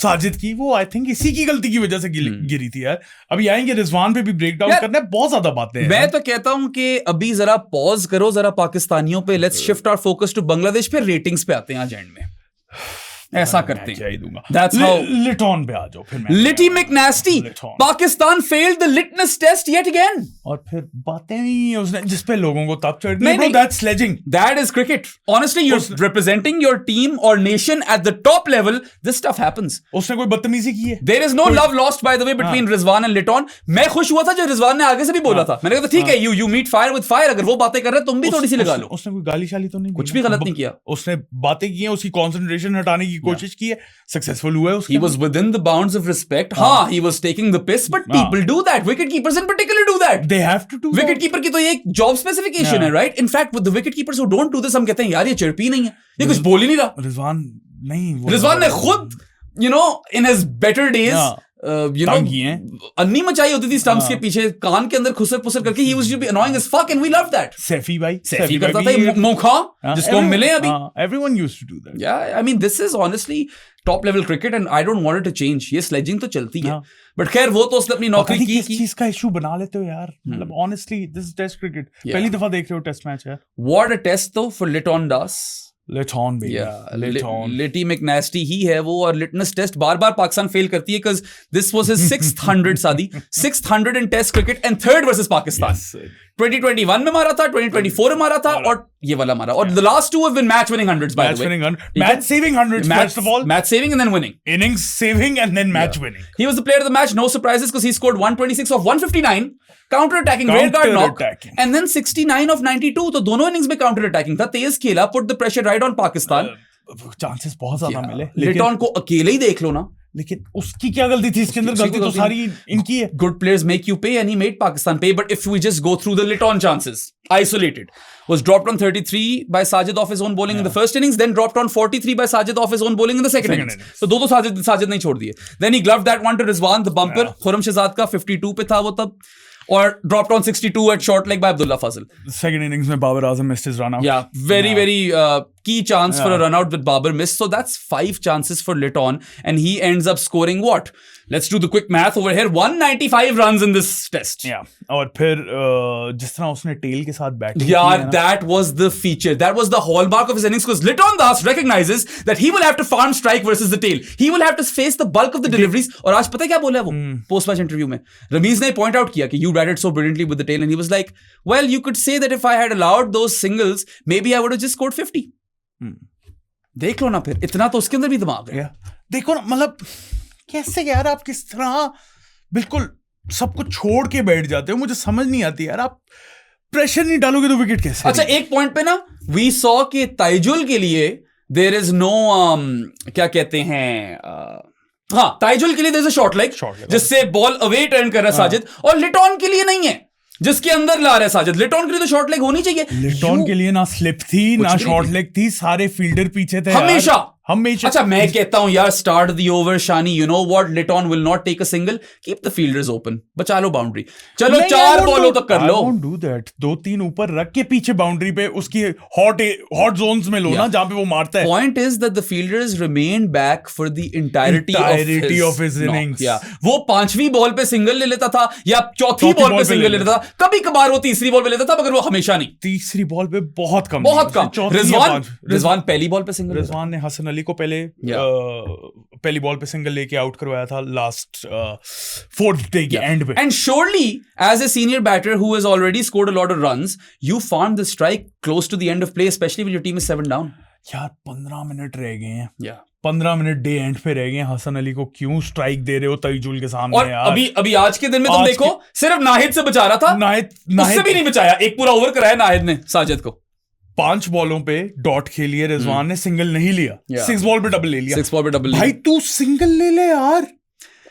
साजिद की, वो आई थिंक इसी की गलती की वजह से गिरी थी यार. अभी आएंगे रिजवान पे भी ब्रेक डाउन करने, बहुत ज्यादा बातें हैं. मैं तो कहता हूं कि अभी जरा पॉज करो जरा पाकिस्तानियों पे. Let's shift our focus to Bangladesh पे. रेटिंग्स पे आते हैं आज एंड में. ऐसा करते हैं. That's how. लिटॉन पे आ जाओ फिर. लिटी मैकनास्टी. Pakistan failed the litmus test yet again. और फिर बातें नहीं उसने जिस पे लोगों को तब चढ़ गई. That's sledging. That is cricket. Honestly, you're representing your team or nation at the top level. This stuff happens. उसने कोई बदतमीजी की है. There is no love lost by the way between Rizwan and Liton. मैं खुश हुआ था जब रिजवान ने आगे से भी बोला था. मैंने कहा ठीक है, you meet fire with fire. अगर वो बातें कर रहे तुम भी थोड़ी सी लगा लो. उसने कोई गाली शाली तो नहीं, कुछ भी गलत नहीं किया. उसने बातें की हैं, उसकी कंसंट्रेशन हटाने की कोशिश की है, सक्सेसफुल हुआ है उसका. He was within the bounds of respect. हाँ, he was taking the piss, but people do that. Wicket keepers in particular do that. They have to do. Wicket keeper की तो ये एक job specification है, right? In fact, with the wicket keepers who don't do this, हम कहते हैं यार ये चिड़पी नहीं है, ये कुछ बोल ही नहीं रहा. रिजवान ने खुद, you know, in his better days, you know, अन्नी मचाई होती थी स्टंप्स के पीछे, कान के अंदर खुसर पुसर करके. He used to be annoying as fuck and we loved that. Saifi करता था मोखा जिसको हम मिले अभी. Everyone used to do that. Yeah, I mean this is honestly top level cricket and I don't want it to change. ये sledging तो चलती है, बट खैर वो तो उसने अपनी नौकरी की. इस चीज का इशू बना लेते हो यार. मतलब honestly this is test cricket. पहली दफा देख रहे हो टेस्ट मैच है. What a test though for Liton Das. Liton baby. Yeah, Liton. Litty McNasty ही है वो. और लिटनेस टेस्ट बार-बार पाकिस्तान फेल करती है because this was his 600 सादी 600 in test cricket and third versus Pakistan. Yes, 2021 में मारा था, 2024 में मारा था, और ये वाला मारा. और the last two have been match winning hundreds by the way. Match saving hundreds first of all. Match saving and then winning. Innings saving and then match winning. He was the player of the match, no surprises because he scored 126 of 159. Counter attacking, rear guard knock, and then 69 of 92. तो दोनों innings में counter attacking था, तेज खेला, put the pressure right on Pakistan. Chances बहुत ज्यादा मिले. लिटॉन को अकेले ही देख लो ना. लेकिन उसकी क्या गलती थी इसके अंदर? गलती तो सारी इनकी है. Good players make you pay and he made Pakistan pay. But if we just go through the Liton chances, isolated, was dropped on 33 by Sajid off his own bowling in the first innings, then dropped on 43 by Sajid off his own bowling in the second innings. तो दो साजिद नहीं छोड़ दिए. Then he gloved that one to Rizwan, the bumper. Khurram Shahzad का 52 पे था वो तब. और dropped on 62 at short leg by Abdullah Fazil. Second innings में Babar Azam missed his run out. Yeah, very key chance for a run out with Babar missed. So that's 5 chances for Liton and he ends up scoring what? Let's do the quick math over here. 195 runs in this test. Yeah. और फिर जिस तरह उसने tail के साथ batting की. Yeah, that was the feature. That was the hallmark of his innings because Liton Das recognizes that he will have to farm strike versus the tail. He will have to face the bulk of the deliveries. और आज पता है क्या बोला वो post match interview में? रमीज ने point out किया कि you batted so brilliantly with the tail and he was like, well, you could say that if I had allowed those singles, maybe I would have just scored 50. देख लो ना फिर, इतना तो उसके अंदर भी दिमाग है. देखो ना, मतलब कैसे यार आप किस तरह बिल्कुल सब कुछ छोड़ के बैठ जाते हो. मुझे समझ नहीं आती यार, आप प्रेशर नहीं डालोगे तो विकेट कैसे? अच्छा, एक पॉइंट पे ना वी सॉ कि ताइजुल के लिए देयर इज नो क्या कहते हैं, हाँ ताइजुल के लिए there is a short leg जिससे बॉल अवे टर्न कर रहा है साजिद, और लिटॉन के लिए नहीं है जिसके अंदर ला रहा है साजिद. लिटॉन के लिए तो शॉर्ट लेग होनी चाहिए. लिटॉन के लिए ना स्लिप थी ना शॉर्ट लेग थी, सारे फील्डर पीछे थे हमेशा. अच्छा मैं कहता हूं यार, start the over Shani, you know what, Liton will not take a single, keep the fielders open, बचा लो बाउंड्री. चलो 4 बॉलों तक कर लो. Don't do that. 2-3 ऊपर रख के पीछे बाउंड्री पे उसकी हॉट जोन्स में लो ना, जहां पे वो मारता है. Point is that the fielders remain back for the entirety of his innings. वो 5वीं बॉल पे सिंगल ले लेता था या चौथी बॉल पे सिंगल ले लेता था, कभी कभार वो तीसरी बॉल पे लेता था, मगर वो हमेशा नहीं. तीसरी बॉल पे बहुत कम. रिजवान पहली बॉल पे सिंगल. रिजवान ने हसन अली को पहली बॉल पे सिंगल लेके आउट करवाया था लास्ट 4th डे के एंड पे. And surely as a senior batter who has already scored a lot of runs, you farm the strike close to the end of play, specially when your team is 7 down. यार 15 minute रह गए हैं, या 15 minute day and पे रह गए, हसन अली को क्यों स्ट्राइक दे रहे हो तईजुल के सामने? और यार अभी आज के दिन में तुम देखो सिर्फ नाहिद से बचा रहा था, उससे भी नहीं बचाया, एक पूरा ओवर कराया नाहिद ने साजिद को। 5 बॉलों पे डॉट खेली है, रिजवान ने सिंगल नहीं लिया, 6 बॉल पे डबल ले लिया। 6 बॉल पे डबल, भाई तू सिंगल ले ले यार,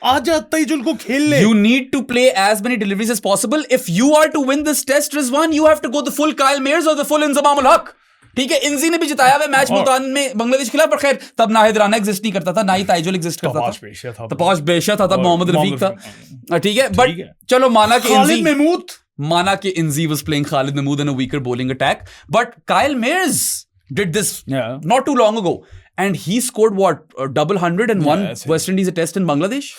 आजा तईजुल को खेल ले। You need to play as many deliveries as possible. If you are to win this test, Rizwan, you have to go the full Kyle Mayers or the full Inzamam ul Haq. ठीक है, इंजी ने भी जिताया हुआ match Multan में बांग्लादेश के खिलाफ, पर खैर तब नाहिद राना एग्जिस्ट नहीं करता था, ना ही ताइजुल एग्जिस्ट करता था, तपाश बेशा था, तब मोहम्मद रफीक था। ठीक है, बट चलो माना कि खालिद महमूद, माना कि इंजी was playing Khalid Mahmood in a weaker bowling attack, but Kyle Mayers did this not too long ago, and he scored what, double 100 and won West Indies a test in Bangladesh.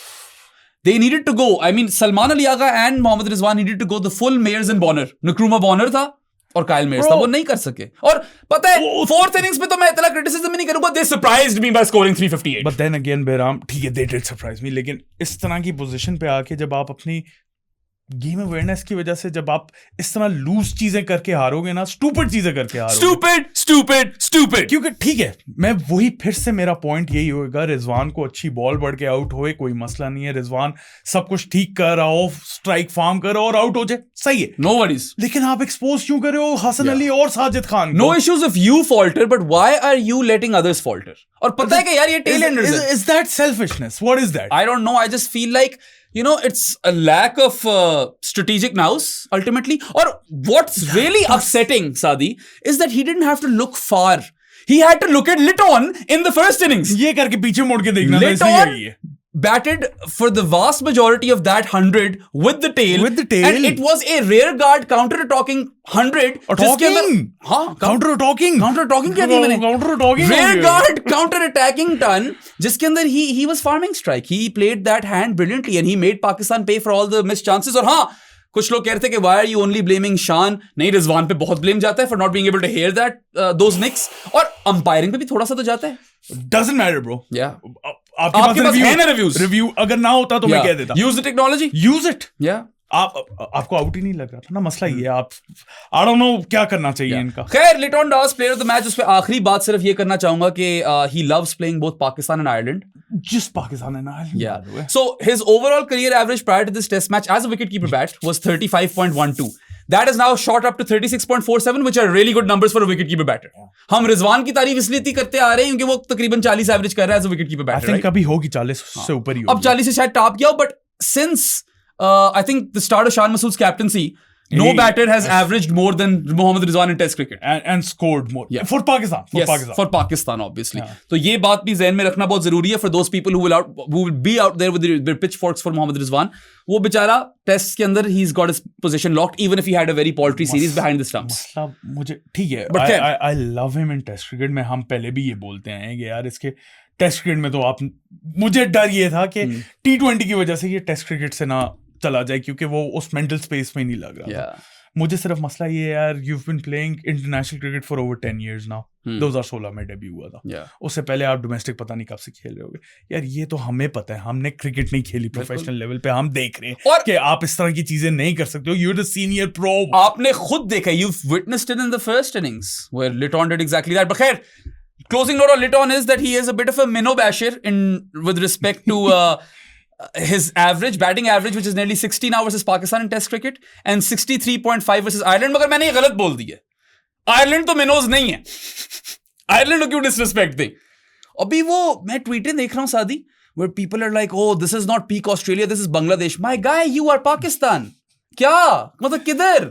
They needed to go. I mean, Salman Ali Agha and Mohammad Rizwan needed to go the full Mayers and Bonner. Nkrumah Bonner था और Kyle Myers था, वो नहीं कर सके। और पता है 4th इनिंग्स पे तो मैं इतना क्रिटिसिज्म नहीं करूंगा, they surprised me by scoring 358. But then again बेराम, ठीक है, they did surprise me, लेकिन इस तरह की पोजीशन पे आके जब आप अपनी गेम अवेयरनेस की वजह से जब आप इस तरह लूज चीजें करके हारोगे ना, स्टूपिड चीजें करके हारोगे, स्टूपिड, क्योंकि ठीक है, मैं वही फिर से मेरा पॉइंट यही होगा, रिजवान को अच्छी बॉल बढ़ के आउट होए कोई मसला नहीं है, रिजवान सब कुछ ठीक कर रहा हो, स्ट्राइक फार्म कर रहा हो और आउट हो जाए, सही है, नो वरीज। लेकिन आप एक्सपोज क्यों कर रहे हो हसन अली और Sajid Khan? No issues if you falter, but why are you letting others falter? और पता है कि यार ये टेल एंडर्स है। Is that selfishness? What is that? I don't know, I just feel like, you know, it's a lack of strategic nous ultimately. Or what's really upsetting, Sadi, is that he didn't have to look far. He had to look at Litton in the first innings. ये करके पीछे मुड़ के देखना, Litton batted for the vast majority of that 100 with the tail, and it was a rear guard counter-attacking 100. counter attacking क्या दिया मैंने? Counter attacking rear guard counter-attacking ton, जिसके अंदर he was farming strike. He played that hand brilliantly and he made Pakistan pay for all the missed chances. और हाँ, कुछ लोग कह रहे थे कि why are you only blaming Shan? नहीं, रिजवान पे बहुत blame जाता है for not being able to hear that those nicks, और umpiring पे भी थोड़ा सा तो जाता है। Doesn't matter, bro. Yeah. आपके पास है ना रिव्यू, अगर ना होता तो मैं कह देता use the technology, use it. आपको आउट ही नहीं लग रहा था ना, मसला ये, आप आई डोंट नो क्या करना चाहिए इनका। खैर, लिटन दास प्लेयर ऑफ द मैच। उस पे आखिरी बात सिर्फ ये करना चाहूंगा कि he loves playing both Pakistan and Ireland. Just Pakistan and Ireland. Yeah. So his overall career average prior to this test match as a wicketkeeper bat was 35.12. That is now shot up to 36.47, which are really good numbers for a wicketkeeper batter. हम रिजवान की तारीफ इसलिए करते आ रहे हैं क्योंकि वो तकरीबन 40 एवरेज कर रहा है as a wicketkeeper batter. I think कभी होगी 40 से ऊपर ही होगी। अब 40 से शायद टॉप गया हो, but since I think the start of Shan Masood's captaincy, no batter has averaged more than Mohammad Rizwan in Test cricket and scored more. Yeah. For Pakistan. For Pakistan, obviously. तो ये बात भी ज़हन में रखना बहुत जरूरी है for those people who will be out there with their pitchforks for Mohammad Rizwan. वो बेचारा टेस्ट के अंदर he's got his position locked even if he had a very paltry series behind the stumps. मतलब मुझे ठीक है, I love him in Test cricket में। हम पहले भी ये बोलते हैं कि यार इसके टेस्ट क्रिकेट में तो आप, मुझे डर ये था कि T20 की वजह से ये टेस्ट क्रिकेट से ना चला जाए क्योंकि वो उस मेंटल स्पेस में नहीं लग रहा था। मुझे सिर्फ मसला ये है यार, you've been playing international cricket for over 10 years now. 2016 में डेब्यू हुआ था। उससे पहले आप डोमेस्टिक पता नहीं कब से खेल रहे होगे। यार ये तो हमें पता है, हमने क्रिकेट नहीं खेली प्रोफेशनल लेवल पे, हम देख रहे हैं कि आप इस तरह की चीजें नहीं कर सकते हो। You're the senior pro. आपने खुद देखा, you've witnessed it in the first innings where Litton did exactly that. But खैर, closing note on Litton is that he is a bit of a minnow basher with respect to his batting average, which is nearly 60 now versus Pakistan in Test cricket, and 63.5 versus Ireland. मगर मैंने ये गलत बोल दी है, Ireland तो मिनोज नहीं है। Ireland को क्यों डिसरिस्पेक्ट दे? अभी वो मैं ट्वीटें देख रहा हूँ सादी, where people are like, oh, this is not peak Australia, this is Bangladesh. My guy, you are Pakistan. क्या मतलब किधर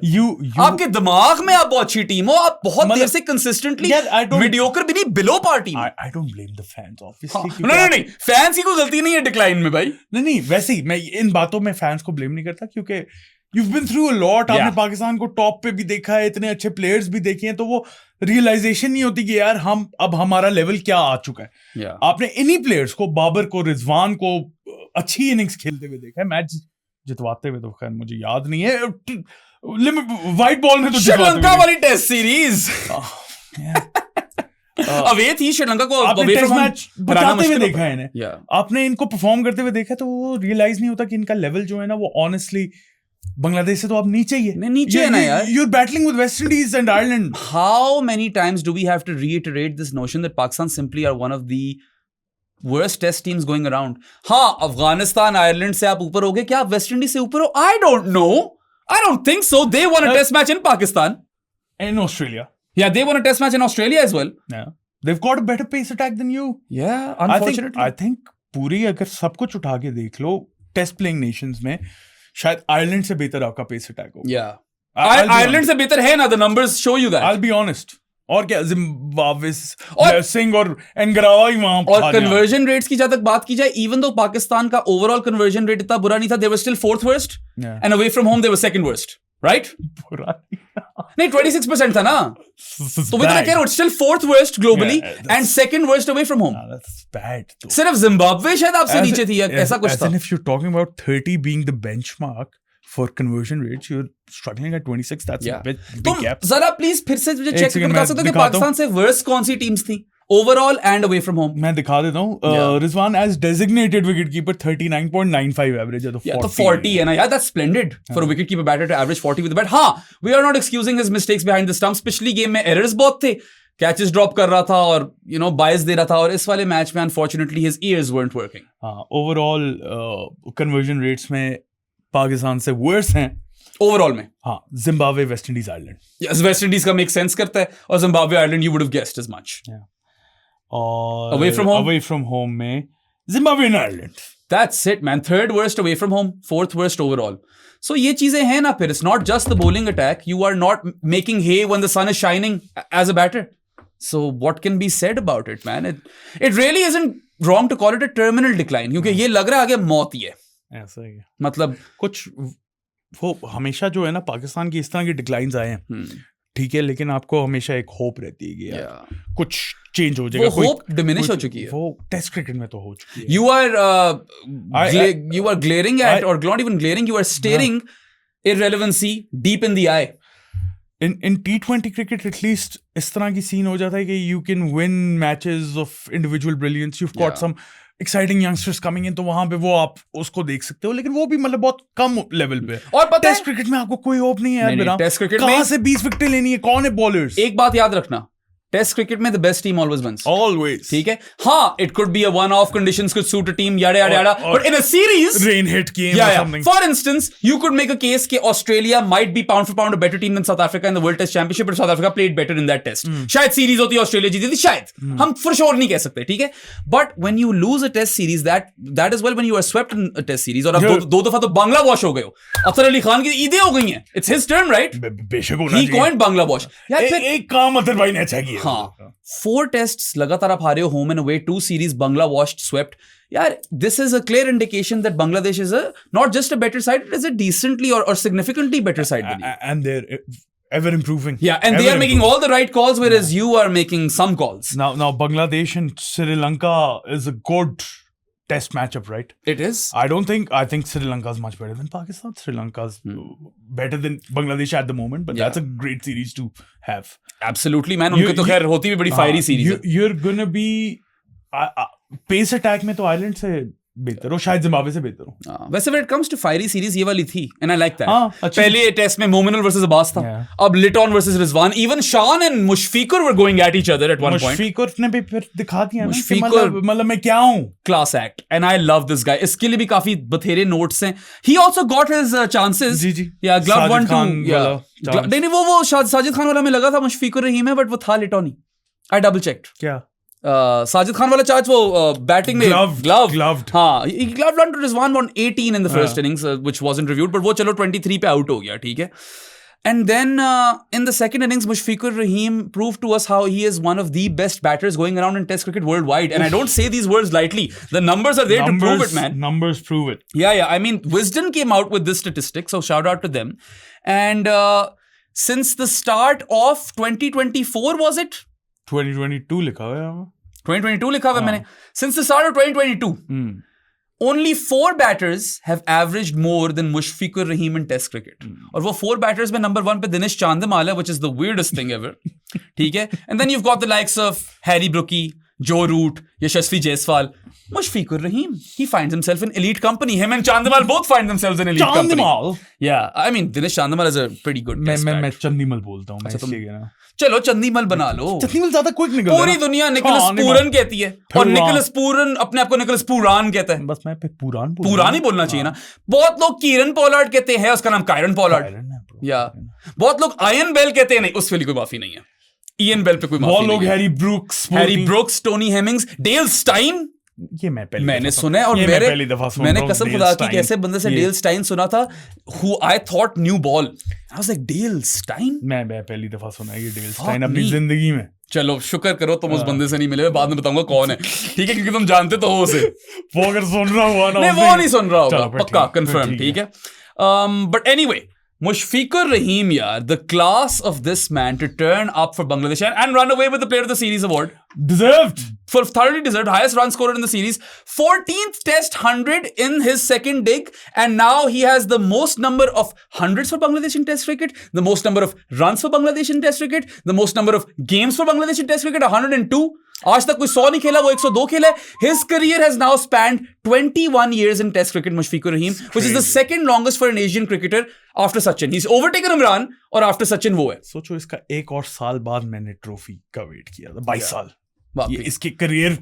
आपके दिमाग में आप बहुत अच्छी टीम हो, आप बहुत देर से कंसिस्टेंटली मीडियोकर भी नहीं, below par team. I don't blame the fans obviously। नहीं, फैंस की कोई गलती नहीं है डिक्लाइन में भाई। नहीं, वैसे ही मैं इन बातों में फैंस को ब्लेम नहीं करता क्योंकि you've been through a lot। आपने पाकिस्तान को टॉप पे भी देखा है, इतने अच्छे प्लेयर्स भी देखे हैं, तो वो रियलाइजेशन नहीं होती कि यार हम अब हमारा लेवल क्या आ चुका है। आपने इन्हीं प्लेयर्स को, बाबर को, रिजवान को अच्छी इनिंग्स खेलते हुए देखा है, मैच जितवाते हुए तो खैर मुझे याद नहीं है, व्हाइट बॉल में तो श्रीलंका वाली टेस्ट सीरीज अवे थी, श्रीलंका को आपने टेस्ट मैच बचाते हुए देखा है इन्हें, आपने इनको परफॉर्म करते हुए देखा, तो वो रियलाइज नहीं होता कि इनका लेवल जो है ना वो ऑनेस्टली बांग्लादेश से तो आप नीचे ही है। नीचे है ना यार। You're battling with West Indies and Ireland. How many times do we have to reiterate this notion that Pakistan simply are one of the worst test teams going around? हाँ, अफगानिस्तान आयरलैंड से आप ऊपर हो गए, क्या आप वेस्ट इंडीज से ऊपर हो? I don't know. I don't think so. They won a test match in Pakistan. In Australia. Yeah, they won a test match in Australia as well. Yeah. They've got a better pace attack than you. Yeah, unfortunately. I think पूरी अगर सब कुछ उठा के देख लो test playing Nations में शायद Ireland से बेहतर आपका पेस अटैक हो। आयरलैंड से बेहतर है ना, the numbers show you that. I'll be honest. और क्या जिम्बाब्वे सिंह और एनगरावा ही वहां। और कन्वर्जन रेट्स की जब तक बात की जाए, इवन दो पाकिस्तान का ओवरऑल कन्वर्जन रेट इतना बुरा नहीं था, they were still fourth worst and away from home they were second worst, right? नहीं 26% था ना, तो within a still fourth worst globally and second worst away from home. That's bad. सिर्फ Zimbabwe शायद आपसे नीचे थी, ऐसा कुछ था। If you're talking about 30 being the benchmark for conversion rates, you're struggling at 26. That's a big gap. जरा please फिर से मुझे चेक बता सकते हो कि पाकिस्तान से वर्स्ट कौन सी टीम्स थी overall and away from home? मैं दिखा देता हूँ। Rizwan as designated wicketkeeper 39.95 average है, तो 40 है ना यार, that's splendid for a wicketkeeper batter to average 40 with the bat. हाँ, we are not excusing his mistakes behind the stumps. पिछली गेम में एरर्स बहुत थे, कैचेस ड्रॉप कर रहा था और यू नो बायस दे रहा था, और इस वाले मैच में unfortunately his ears weren't working. हाँ, ओवरऑल कन्वर्जन रेट्स में पाकिस्तान से वर्स हैं ओवरऑल में। हाँ, Zimbabwe, West Indies, Ireland. Yes, West Indies का मेक सेंस करता है, और Zimbabwe Ireland you would have guessed as much. और अवे फ्रॉम होम में Zimbabwe and Ireland. That's it, man. Third worst away from home, fourth worst overall. So ये चीजें हैं ना, फिर it's not just the bowling attack. You are not making hay when the sun is shining as a batter. So what can be said about it, man? It really isn't wrong to call it a terminal decline, क्योंकि ये लग रहा है आगे मौत ही है। ऐसा ही है। मतलब कुछ वो हमेशा जो है ना, पाकिस्तान की इस तरह की डिक्लाइंस आए हैं, ठीक है, लेकिन आपको हमेशा एक होप रहती है कि यार कुछ चेंज हो जाएगा। वो होप डिमिनिश हो चुकी है, वो टेस्ट क्रिकेट में तो हो चुकी है। You are glaring at, or not even glaring, you are staring irrelevancy deep in the eye. In T20 cricket at least इस तरह की सीन हो जाता है कि you can win matches of individual brilliance. You've got some exciting youngsters coming in, तो वहां पे वो आप उसको देख सकते हो, लेकिन वो भी मतलब बहुत कम लेवल पे। और पता टेस्ट क्रिकेट में आपको कोई होप नहीं है यार। टेस्ट क्रिकेट कहां से 20 विकेट लेनी है, कौन है बॉलर्स? एक बात याद रखना, टेस्ट क्रिकेट में the best team always wins. Always. ठीक है, हाँ, it could be a one off, conditions could suit a team, yada yada yada, but in a series, rain hit game or something. For instance, you could make a case कि Australia might be pound for pound a better team than South Africa in the World Test Championship, but South Africa played better in that test. शायद series होती है, Australia जीती थी, शायद, हम for sure नहीं कह सकते, ठीक है? But when you lose a test series, that is well when you are swept in a test series, और अब दो दफा तो बांग्ला वॉश हो गए हो। अफसर अली खान की ईदें हो गई हैं। It's his turn, right? बेशक होना चाहिए। He coined Bangla wash. एक काम अतर भाई ने अच्छा किया। हाँ, 4 tests लगातार आप हारे हो, home and away, 2 series Bangla washed, swept. Yeah, this is a clear indication that Bangladesh is not just a better side, it is a decently or significantly better side than you. And they're ever improving. Yeah, and they are making all the right calls, whereas you are making some calls. Now Bangladesh and Sri Lanka is a good test matchup, right? It is. I think Sri Lanka is much better than Pakistan. Sri Lanka is better than Bangladesh at the moment, but that's a great series to have. Absolutely, man. उनके तो खैर होती भी बड़ी fiery series है। You're gonna be pace attack में तो Ireland से बेहतर हो, शायद जिम्बाब्वे से बेहतर हो। वैसे when it comes to fiery series ये वाली थी, and I like that. पहले टेस्ट में मोमिनुल वर्सेस अब्बास था, अब लिटॉन वर्सेस रिजवान, even शान and Mushfiqur were going at each other at one point. Mushfiqur ने भी फिर दिखा दिया ना कि मतलब मैं क्या हूँ। Class act, and I love this guy. इसके लिए भी काफी बथेरे नोट्स हैं। He also got his chances. Ji. Yeah, glove 1-2. नहीं वो साजिद खान वाला में लगा था मुशफिकुर रहीम है, but वो था लिटॉनी। I double checked. क्या? साजिद खान वाला चार्ज वो बैटिंग में gloved. हाँ, he gloved onto Rizwan on 18 in the first innings, which wasn't reviewed, but वो चलो 23 पे आउट हो गया, ठीक है? And then in the second innings, Mushfiqur Rahim proved to us how he is one of the best batters going around in Test cricket worldwide. And I don't say these words lightly. The numbers are there to prove it, man. Numbers prove it. Yeah. I mean, Wisden came out with this statistic, so shout out to them. And since the start of 2024, was it? 2022 लिखा हुआ है। 2022 लिखा हुआ है मैंने। Since the start of 2022, only 4 batters have averaged more than Mushfiqur Rahim in Test cricket. और वो 4 batters में number 1 पे दिनेश चांदिमाल है, which is the weirdest thing ever. ठीक है? And then you've got the likes of Harry Brookie, Joe Root, Yashasvi Jaiswal. Mushfiqur Rahim, he finds himself in elite company. Him and Chandimal both find themselves in elite company. Yeah, I mean, Dinesh Chandimal is a pretty good test bat. मैं चंदीमल बोलता हूँ, मैं इसलिए ना. चलो चंदीमल बना लो. चंदीमल ज्यादा quick निकलता है. पूरी दुनिया निकोलस पूरन कहती है और निकोलस पूरन अपने आप को निकोलस पुरान कहता है. बस मैं पुरान ही बोलना चाहिए ना. बहुत लोग कीरन पोलार्ड कहते हैं, उसका नाम कायरन पोलार्ड. या बहुत लोग आयन बेल कहते हैं, नहीं उस वाली कोई माफी नहीं है. इयन बेल पे कोई माफी नहीं है. बहुत लोग Harry Brooks, Tony Hemmings, Dale Steyn. ये मैंने सुना है और मैंने कसम खुदा की कैसे बंदे से डेल स्टाइन सुना था, who I thought knew ball. I was like, Dale Steyn? मैं पहली दफा सुना है ये डेल स्टाइन अपनी जिंदगी में. चलो शुक्र करो तुम उस बंदे से नहीं मिले, बाद में बताऊंगा कौन है. ठीक है, क्योंकि तुम जानते तो हो उसे. वो अगर सुन रहा हुआ ना, नहीं वो नहीं सुन रहा होगा, पक्का कंफर्म. ठीक है, but anyway, Mushfiqur Rahim, yaar, the class of this man to turn up for Bangladesh and run away with the Player of the Series award. Deserved. Thoroughly deserved. Highest run scorer in the series. 14th test 100 in his second dig. And now he has the most number of hundreds for Bangladesh in test cricket, the most number of runs for Bangladesh in test cricket, the most number of games for Bangladesh in test cricket, 102. आज तक कोई 100 नहीं खेला, वो 102 खेला है. His career has now spanned 21 years in test cricket, Mushfiqur Rahim, which is the second longest for an Asian cricketer after Sachin. He's overtaken Imran और after Sachin वो है. सोचो इसका एक और साल बाद मैंने ट्रॉफी का वेट किया था, 22 साल. ये इसकी करियर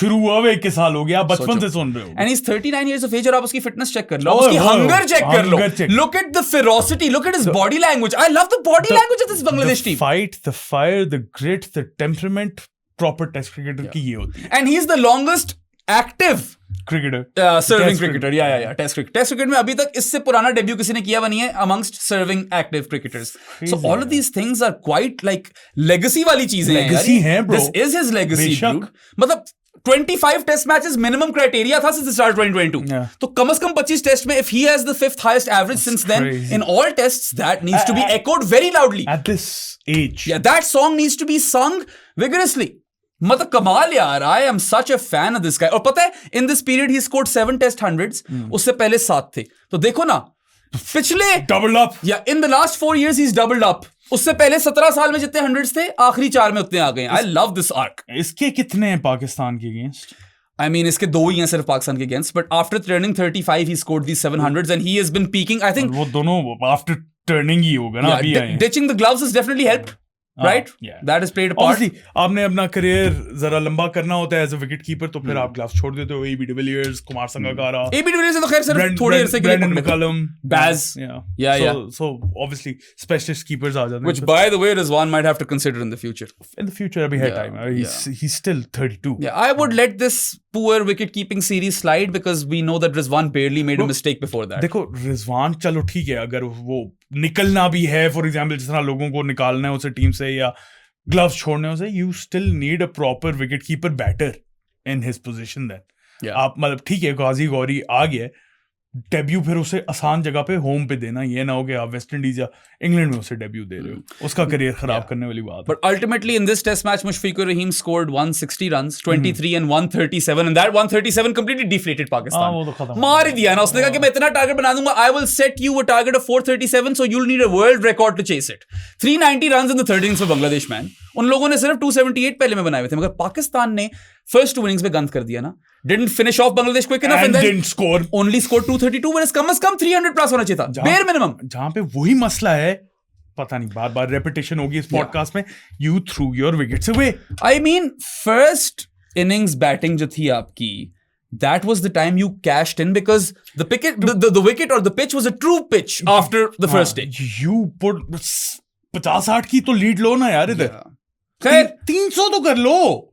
शुरू हुआ हुआ 21 साल हो गया, बचपन से सुन रहे हो. And he's 39 years of age और आप उसकी फिटनेस चेक कर लो, उसकी हंगर चेक कर लो. Look at the ferocity, look at his body language. I love the body language of this Bangladesh team. The fight, the fire, the grit, the temperament, proper test cricketer की ये होती है. And he's the longest active cricketer, serving cricketer. Yeah, test cricket. Test cricket में अभी तक इससे पुराना debut किसी ने किया हुआ नहीं है amongst serving active cricketers. So all of these things are quite like legacy वाली चीजें हैं. Legacy है bro. This is his legacy, dude. मतलब 25 test matches minimum criteria था since the start of 2022. Yeah. तो कम से कम 25 टेस्ट में if he has the 5th highest average since then in all tests, that needs to be echoed very loudly. At this age. Yeah, that song needs to be sung vigorously. मतलब कमाल यार. I am such a fan of this guy. और पता है in this period he scored 7 test hundreds. उससे पहले 7 थे. तो देखो ना, पिछले doubled up. Yeah, in the last 4 years he's doubled up. उससे पहले 17 साल में जितने हंड्रेड्स थे, आखिरी 4 में उतने आ गए. I love this arc. इसके कितने हैं पाकिस्तान के अगेंस्ट? I mean, इसके 2 ही हैं सिर्फ पाकिस्तान के against. But after turning 35 he scored these 700s and he has been peaking. I think वो दोनों after turning ही होगा ना. Yeah, ditching the gloves has definitely helped. Right? Yeah. That has played a part. Obviously, आपने अपना career जरा लंबा करना होता है एज अ विकेट कीपर, तो फिर आप ग्लव्स छोड़ देते हो. AB de Villiers, Kumar Sangakkara. AB de Villiers तो खैर सिर्फ थोड़ी देर से के लिए Brendon McCullum, Baz. Yeah. So obviously specialist keepers आ जाते हैं. Which by the way Rizwan might have to consider in the future. In the future अभी है time. He's still 32. Yeah, I would let this poor wicket keeping series slide because we know that Rizwan barely made a mistake before that. देखो रिजवान चलो ठीक है, अगर वो निकलना भी है फॉर एग्जांपल जिस तरह लोगों को निकालना है उसे टीम से या ग्लव्स छोड़ने उसे, you still need a proper wicket keeper batter in his position. That आप मतलब ठीक है गाजी गौरी आ गया डेब्यू, फिर उसे आसान जगह पे होम पे देना. ये ना हो कि आप वेस्ट इंडीज या इंग्लैंड में उसे डेब्यू दे रहे हो, उसका करियर खराब करने वाली बात. But ultimately in this test match Mushfiqur Rahim scored 160 runs, 23 and 137, and that 137 completely deflated Pakistan. वो तो खत्म मार ही दिया ना उसने. कहा कि मैं इतना टारगेट बना दूंगा, I will set you a target of 437, so you'll need a world record to chase it. 390 runs in the 3rd innings for Bangladesh, man. उन लोगों ने सिर्फ 278 पहले में बनाए हुए थे, मगर पाकिस्तान ने फर्स्ट 2 innings में गंद कर दिया ना. Didn't finish off Bangladesh quick enough and then didn't score. Only scored 232, whereas कम से कम 300 प्लस होना चाहिए था, bare minimum. जहां पे वही मसला है, पता नहीं बार बार रेपिटेशन होगी इस पॉडकास्ट में. You threw your wickets away. I mean, first innings batting जो थी आपकी, that was the time you cashed in because the wicket or the pitch was a true pitch after the first day. You put 50-60 की तो lead लो ना यार इधर. खैर 300 तो कर लो.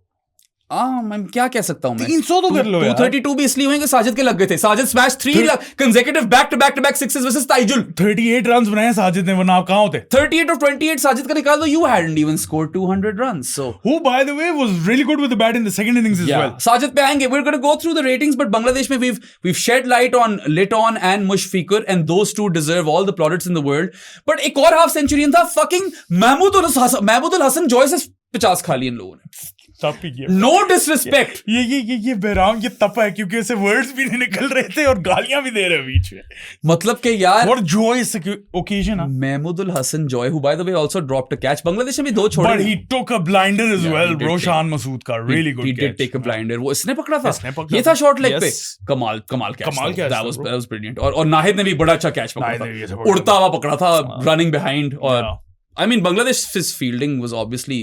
मैं क्या कह सकता हूं. मैं 300 तो कर लो यार. 232 भी इसलिए हुए कि साजिद के लग गए थे. Sajid smash 3 consecutive back to back sixes versus Taijul. 38 runs बनाए साजिद ने, वरना आप कहां होते. 38 of 28 साजिद का निकाल दो. You hadn't even scored 200 runs. So who by the way was really good with the bat in the second innings as well. Sajid पे आएंगे. We're going to go through the ratings, but Bangladesh में we've shed light on Litton and Mushfiqur, and those two deserve all the plaudits in the world. But एक और half centurion था fucking Mahmudul Hasan. Joy से 50 खा लिए इन लोगों ने. No disrespect. ये बहराम, ये तप है क्योंकि ऐसे वर्ड्स भी नहीं निकल रहे थे और गालियां भी दे रहे बीच में। मतलब कि यार what Joy's occasion. Mahmudul Hasan Joy, who by the way also dropped a catch, Bangladesh में 2 छोड़े, but he took a blinder as well bro, Shan Masood का really good catch. He did take a blinder, वो इसने पकड़ा था, ये था शॉर्ट लेग पे, कमाल कैच, दैट वाज ब्रिलियंट। और नाहिद ने भी बड़ा अच्छा कैच पकड़ा था, उड़ता हुआ पकड़ा था, रनिंग बिहाइंड। और I mean, Bangladesh's fielding was obviously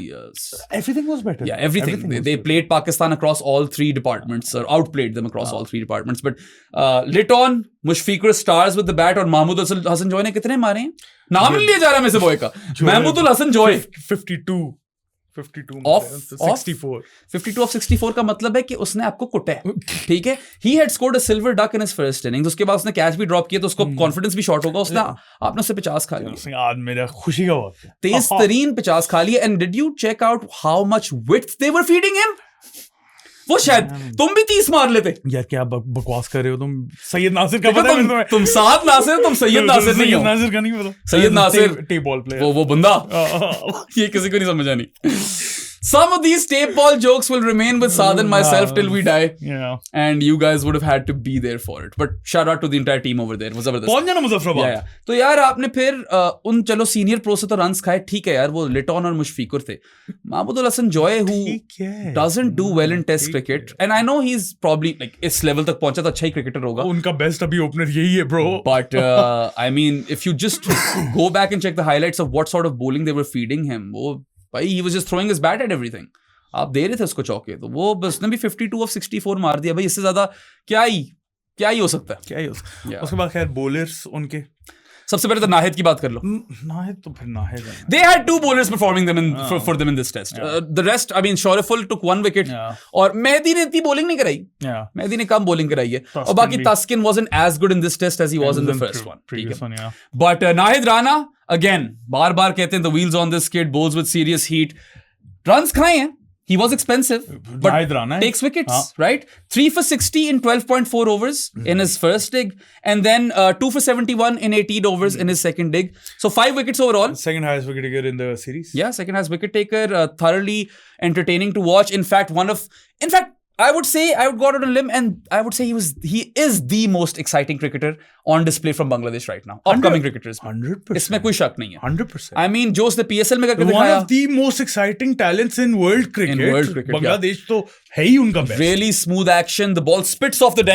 everything was better. Yeah, everything. They played Pakistan across all 3 departments, or outplayed them across all 3 departments. But lit on Mushfiqur stars with the bat, और Mahmood Hassan Joy ने कितने मारे हैं? नाम नहीं लिया जा रहा मेरे से बॉय का। महमूदुल हसन जॉय 52 of 64. 52 of 64 का मतलब है कि उसने आपको कुटा है, ठीक है। He had scored a silver duck in his first innings, उसके बाद उसने कैच भी ड्रॉप किया तो उसको कॉन्फिडेंस भी शॉर्ट होगा, उसने आपने उससे 50 खा लिया। आज मेरा खुशी का वक्त है, तेज तरीन 50 खा लिया। And did you check out how much width they were feeding him? वो शायद तुम भी 30 मार लेते यार। क्या बकवास कर रहे हो तुम? सैयद नासिर का पता है? तुम साद नासिर, तुम सैयद नासिर नहीं हो। नासिर का नहीं पता? Syed Nasir tape ball player, वो बंदा ये किसी को नहीं समझ आनी। Some of these tape ball jokes will remain with Saad and myself till we die. Yeah. And you guys would have had to be there for it. But shout out to the entire team over there. वो जबरदस्त। कौन जाना Muzaffarabad? Yeah. तो यार आपने फिर उन चलो सीनियर प्रो से तो रन्स खाए, ठीक है यार, वो लिटॉन और मुशफिकुर थे। Mahmudul Hasan Joy who doesn't do well in test cricket, and I know he's probably like इस लेवल तक पहुंचा तो अच्छा ही क्रिकेटर होगा। उनका बेस्ट अभी ओपनर यही है bro. But I mean, if you just go back and check the highlights of what sort of bowling they were feeding him, वो भाई he was just throwing his bat at everything. आप दे रहे थे उसको चौके, तो वो बस ने भी 52 of 64 मार दिया भाई। इससे ज्यादा क्या ही हो सकता है, क्या ही हो सकता है। उसके बाद खैर बॉलर्स उनके, सबसे पहले तो नाहिद की बात कर लो। नाहिद तो फिर नाहिद है। They had 2 bowlers performing them for them in this test. The rest, I mean, Shoreful took 1 wicket. और मेहदी ने इतनी बॉलिंग नहीं कराई, मेहदी ने कम बॉलिंग कराई है। और बाकी Taskin wasn't as good in this test as he was in the first one. But Nahid Rana, again, बार-बार कहते हैं the wheels on this kid, bowls with serious heat. Runs खाए हैं, he was expensive, but takes wickets, right? 3 for 60 in 12.4 overs in his first dig, and then 2 for 71 in 18 overs in his second dig. So 5 wickets overall. Second highest wicket taker in the series. Yeah, second highest wicket taker. Thoroughly entertaining to watch. In fact, I would go out on a limb and I would say he is the most exciting cricketer on display from Bangladesh right now. Upcoming cricketers. 100%. इसमें कोई शक नहीं है. 100%. I mean, जो उसने PSL में करके दिखाया. One of the most exciting talents in world cricket. Bangladesh तो है ही उनका best. Really smooth action. The ball spits off the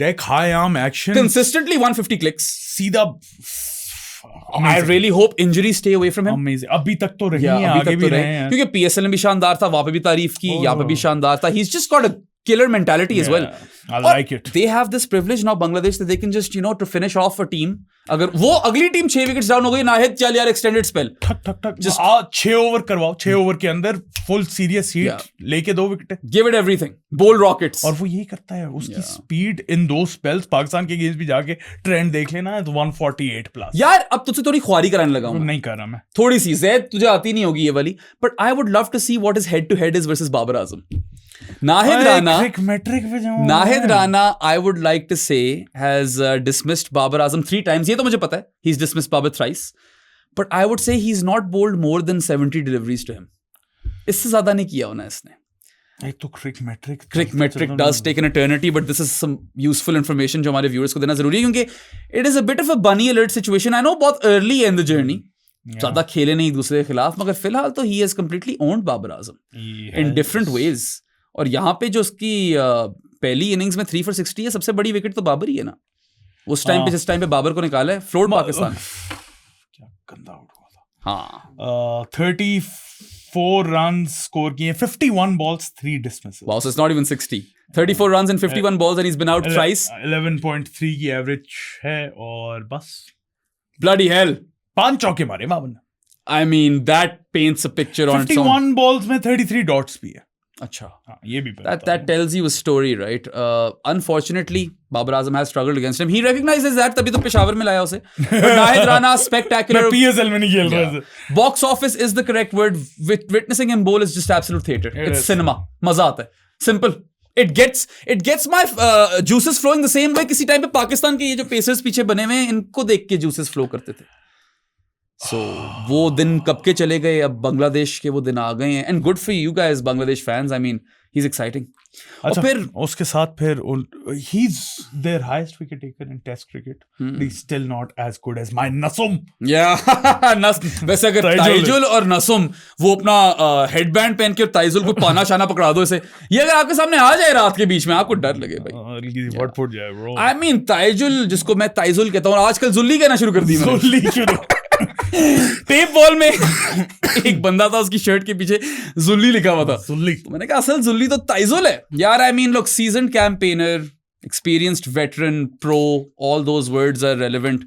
deck. High arm action. Consistently 150 clicks. सीधा. I really hope injuries stay away from him. Amazing. अभी तक तो रही हैं, आगे भी रहे हैं. क्योंकि PSL में भी शानदार था, वहाँ पे भी तारीफ की, यहाँ पे भी शानदार था. He's just got a killer mentality as well. I like it. They have this privilege now, Bangladesh, that they can just, to finish off a team. अगर वो अगली टीम 6 विकेट्स डाउन हो गई, नाहिद चल यार एक्सटेंडेड स्पेल. ठक. just 6 over करवाओ, 6 over के अंदर फुल सीरियस हीट लेके 2 wicket. Give it everything. Bowl rockets. और वो यही करता है. उसकी स्पीड इन 2 स्पेल्स पाकिस्तान के गेम्स भी जाके ट्रेंड देख लेना, तो 148 प्लस. यार अब तुझसे थोड़ी ख्वारी कराने लगा हूं. नहीं कर रहा मैं. थोड़ी सी ज़ैद तुझे आती नहीं होगी ये वाली, but I would love to see what his head to head is versus Babar Azam. Nahid Rana, I would like to say, has dismissed Babar Azam 3 times. ये तो मुझे पता है. He's dismissed Babar thrice. But I would say he's not bowled more than 70 deliveries to him. इससे ज़्यादा नहीं किया होना इसने. एक तो Crickmetric does take an eternity, but this is some useful information जो हमारे viewers को देना ज़रूरी है, क्योंकि it is a bit of a bunny alert situation. I know बहुत early in the journey. ज़्यादा खेले नहीं एक दूसरे के खिलाफ, मगर फिलहाल तो he has completely owned Babar Azam in different ways. और यहाँ पे जो उसकी पहली इनिंग्स में 3 for 60 है, सबसे बड़ी विकेट तो बाबर ही है ना. उस टाइम पे जिस टाइम पे बाबर को निकाला है, फ्लोट पाकिस्तान. क्या गंदा आउट हुआ था. हाँ. 34 runs स्कोर किए, 51 balls 3 dismissals. Wow, so it's not even 60. 34 runs and 51 balls and he's been out thrice. 11.3 की एवरेज है और बस. Bloody hell. 5 चौके मारे बाबर ने. I mean, that paints a picture on its own. 51 balls में 33 dots भी है. अच्छा, ये भी that tells you a story, right? Unfortunately, Babar Azam has struggled against him. He recognizes that, तभी तो पेशावर में लाया उसे. Nahid Rana, spectacular. मैं PSL में नहीं खेल रहा था. Box office is the correct word. Witnessing him bowl is just absolute theater. It's cinema. मजा आता है. Simple. It gets my juices flowing the same way. किसी टाइम पे पाकिस्तान के ये जो पेसर्स पीछे बने हुए हैं, इनको देख के juices flow करते थे. So वो दिन कब के चले गए, अब बांग्लादेश के वो दिन आ गए हैं, and good for you guys Bangladesh fans, I mean he is exciting. अच्छा, और फिर उसके साथ फिर he is their highest wicket taker in test cricket, he is still not as good as my Nasum. वैसे अगर ताइजुल और नसुम वो अपना हेडबैंड पहन के ताइजुल को पाना शाना पकड़ा दो इसे, ये अगर आपके सामने आ जाए रात के बीच में, आपको डर लगे भाई. आई मीन ताइजुल, जिसको मैं ताइजुल कहता हूँ, आजकल जुल्ली कहना शुरू कर दी मैंने. टेप बॉल में एक बंदा था, उसकी शर्ट के पीछे जुल्ली लिखा हुआ था. जुल्ली, तो मैंने कहा असल जुल्ली तो ताइजुल है यार. I mean look, seasoned campaigner, experienced veteran, pro, all those words are relevant.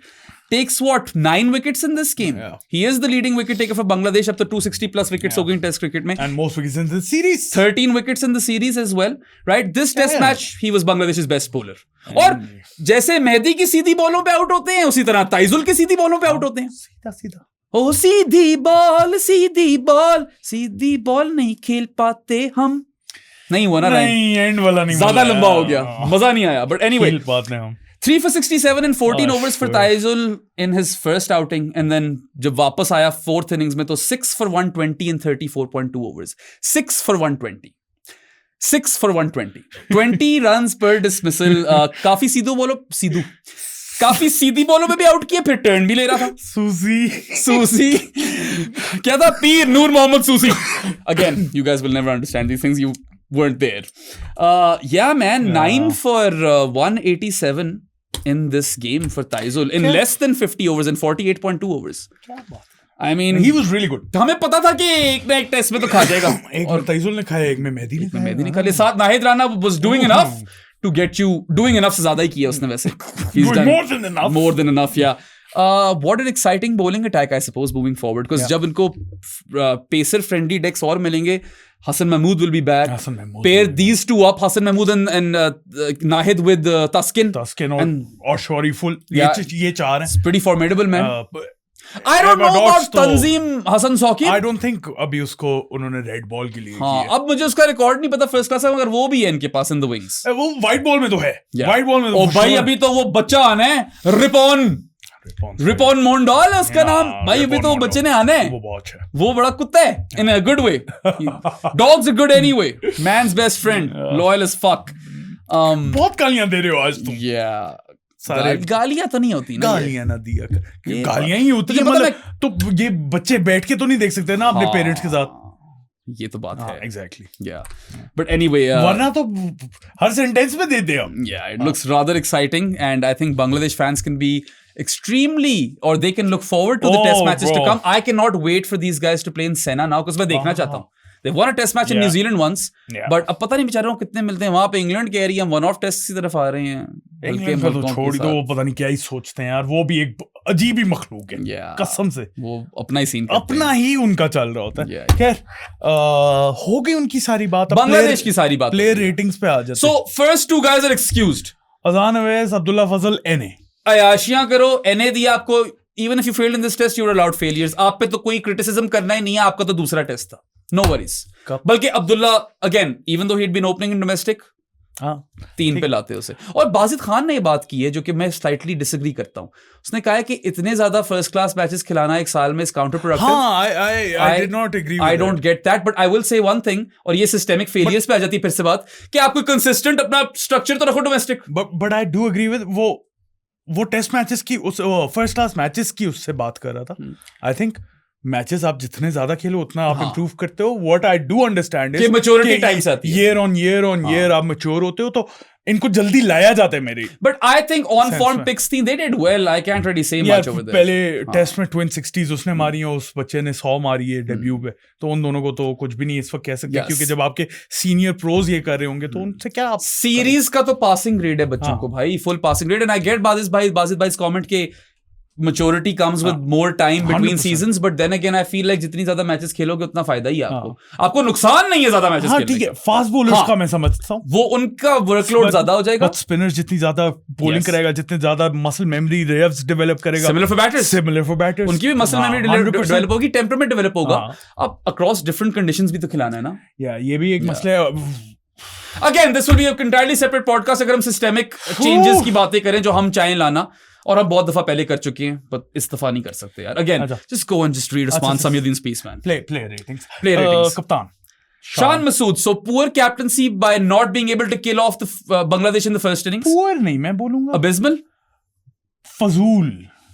Takes what, 9 wickets in this game? Yeah. He is the leading wicket taker for Bangladesh. Up to 260 plus wickets ho gaye in test cricket mein. And most wickets in the series. 13 wickets in the series as well. Right? This test match, he was Bangladesh's best bowler. और जैसे मेहदी की सीधी बॉलों पे out होते हैं, उसी तरह ताइजुल की सीधी बॉलों पे आउट होते हैं. सीधा सीधा. ओ सीधी बॉल नहीं खेल पाते हम. नहीं हुआ ना, नहीं, एंड वाला नहीं, ज्यादा लंबा हो गया, मजा नहीं आया. But anyway, 3 for 67 in 14 overs for Taizul in his first outing, and then जब वापस आया fourth innings में तो 6 for 120 in 34.2 overs. 6 for 120. 6 for 120. 20 runs per dismissal. काफी सीधी बॉलों में भी आउट किया, फिर टर्न भी ले रहा था. सूसी क्या था? पीर नूर मोहम्मद सूसी. Again, you guys will never understand these things. You weren't there. Yeah, man. 9 for 187 in this game for Taizul in less than 50 overs and 48.2 overs. I mean, he was really good. हमें पता था कि एक ना एक test में तो खा जाएगा. एक में ताइजुल ने खाया, एक में मेहदी ने खा लिया. साथ Nahid Rana was doing enough to get you. Doing enough से ज्यादा ही किया उसने वैसे. He's done more than enough. Yeah. What an exciting bowling attack, I suppose, moving forward. Because जब इनको pacer friendly decks और मिलेंगे, Hassan Mahmood will be back. Pair these two up, Hassan Mahmood and Nahid with Taskin or Shori full. ये चार हैं. It's pretty formidable, man. I don't know about Tanzim Hassan Saqib. I don't think अभी उसको उन्होंने red ball के लिए हाँ, अब मुझे उसका रिकॉर्ड नहीं पता फर्स्ट क्लास में, मगर वो भी है इनके पास इन द विंग्स. वो वाइट बॉल में तो है. वाइट बॉल में तो भाई अभी तो वो बच्चा आना है, रिपॉन मोंडोल है उसका नाम. भाई अभी तो वो बच्चे ने आना है. वो बड़ा कुत्ता है in a good way. Dogs are good anyway. Man's best friend, loyal as fuck. बहुत गालियां दे रहे हो आज तुम. सारे गालियां तो नहीं होती ना, गालियां ना दिया कर. गालियां ही होती है. मतलब तो ये बच्चे बैठ के तो नहीं देख सकते ना अपने पेरेंट्स के साथ. ये तो बात है. एग्जैक्टली. बट एनीवे, वरना तो हर सेंटेंस में देते हम. It looks rather exciting and I think Bangladesh fans can be extremely, or they can look forward to the test matches to come. I cannot wait for these guys to play in Sena now because मैं देखना चाहता हूँ. They won a test match in New Zealand once, but अब पता नहीं बेचारों कितने मिलते हैं वहां पे. इंग्लैंड कह रही है हम वन ऑफ टेस्ट की तरफ आ रहे हैं. इंग्लैंड तो छोड़ दो, वो पता नहीं क्या ही सोचते हैं यार. वो भी एक अजीब ही मखलूक है कसम से. वो अपना ही सीन, अपना ही उनका चल रहा होता है. खैर, हो गई उनकी सारी बात. बांग्लादेश की सारी बात. प्लेयर रेटिंग्स पे आ जाते. So first two guys are excused. अजान अवैस, अब्दुल्ला फजल, एने. अयाशियां करो, एने दिया आपको. Even if you failed in this test you are allowed failures. आप पे तो कोई क्रिटिसिज्म करना ही नहीं है, आपका तो दूसरा टेस्ट था. No worries. बल्कि Abdullah again, even though he had been opening in domestic, 3 पे लाते उसे. और बाजिद खान ने ये बात की है जो कि मैं स्लाइटली डिसएग्री करता हूं. उसने कहा है कि इतने ज्यादा फर्स्ट क्लास मैचेस खिलाना एक साल में is counter productive. I did not agree with I don't get that, but I will say one thing, और ये सिस्टेमिक फेलियर्स पे आ जाती है फिर से बात, कि आप कोई कंसिस्टेंट अपना स्ट्रक्चर तो रखो domestic. But I do agree with वो टेस्ट मैचेस की, उस फर्स्ट क्लास मैचेस की उससे बात कर रहा था. आई थिंक मैचेस आप जितने ज्यादा खेलो उतना आप इंप्रूव करते हो. What I do understand is maturity times आती है. ईयर ऑन ईयर आप मैच्योर होते हो तो इनको जल्दी लाया जाता है मेरी. But I think on form picks थी, they did well. I can't really say much over there. पहले टेस्ट में 260s उसने मारी है, उस बच्चे ने 100 मारी है डेब्यू पे. तो उन दोनों को तो कुछ भी नहीं इस वक्त कह सकते, क्योंकि जब आपके सीनियर प्रोज ये कर रहे होंगे तो उनसे क्या आप. सीरीज का तो पासिंग ग्रेड है बच्चों को भाई, full passing grade. And I get Wajid भाई कमेंट के maturity comes with more time between 100%. seasons, but then again I feel like जितनी ज्यादा मैचेस खेलोगे उतना फायदा ही है आपको. आपको नुकसान नहीं है ज्यादा मैचेस खेलने. ठीक है, फास्ट बॉलर्स का मैं समझता हूं, वो उनका वर्कलोड ज्यादा हो जाएगा. स्पिनर्स जितनी ज्यादा बॉलिंग करेगा, जितने ज्यादा मसल मेमोरी रिजर्व्स डेवलप करेगा. सिमिलर फॉर बैटर्स उनकी भी मसल मेमोरी डेवलप होगी, टेम्परामेंट डेवलप होगा. अब अक्रॉस डिफरेंट कंडीशंस भी तो खिलाना है ना. ये भी एक मसला है. Again, this will be an entirely separate podcast. अगर हम सिस्टेमिक चेंजेस की बातें करें जो हम चाहें लाना, और हम बहुत दफा पहले कर चुके हैं, पर इस दफा नहीं कर सकते यार. Again, just go and just read Usman Samyuddin piece, man. Play ratings. Kaptan. Shan Masood. So poor captaincy by not being able to kill off the Bangladesh in the first innings. Poor नहीं मैं बोलूँगा. Abysmal. फजूल.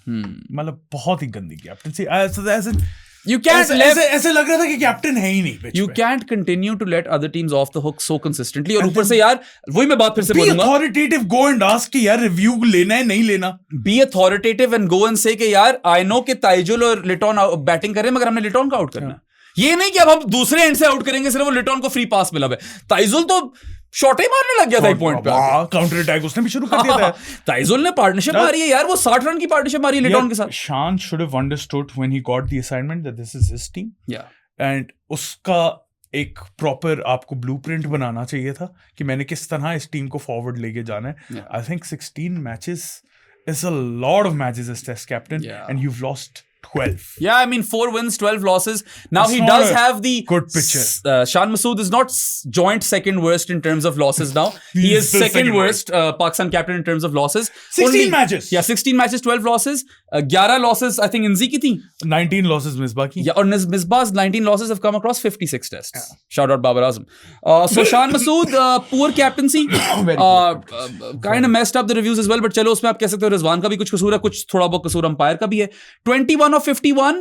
मतलब बहुत ही गंदी captaincy. ऐसे You can't ऐसे लग रहा था कि कैप्टन है ही नहीं. You can't continue to let other teams off the hook so consistently. और ऊपर से यार वही मैं बात फिर से बोलूंगा. Be authoritative, go and ask कि यार रिव्यू लेना है नहीं लेना. Be authoritative and go and say कि यार I know कि ताइजुल और लिटॉन बैटिंग कर रहे हैं मगर हमने लिटॉन का आउट करना है. ये नहीं कि अब हम दूसरे एंड से आउट करेंगे, सिर्फ वो लिटॉन को फ्री पास मिला है. ताइजुल तो शॉट ही मारने लग गया था एक पॉइंट पे. काउंटर अटैक उसने भी शुरू कर दिया था. ताइजुल ने पार्टनरशिप मारी है यार, वो 60 रन की पार्टनरशिप मारी है लिटॉन के साथ. शान should have understood when he got the assignment that this is his team. Yeah. And उसका एक प्रॉपर आपको ब्लूप्रिंट बनाना चाहिए था कि मैंने किस तरह इस टीम को फॉरवर्ड लेके जाना है. I think 16 matches is a lot of matches as test captain, and you've lost 12. Yeah, I mean 4 wins, 12 losses. Now he does have the good picture. Shan Masood is not joint second worst in terms of losses now. He is second worst Pakistan captain in terms of losses. 16 matches. Yeah, 16 matches, 12 losses. 11 losses I think Inzi ki thi. 19 losses Misbah ki. Yeah, or Misbah's 19 losses have come across 56 tests. Yeah. Shout out Babar Azam. So Shan Masood, poor captaincy. Kind of messed up the reviews as well, but चलो उसमें आप कह सकते हो रिजवान का भी कुछ कसूर है, कुछ थोड़ा बहुत कसूर अंपायर का भी है. 21 of 51.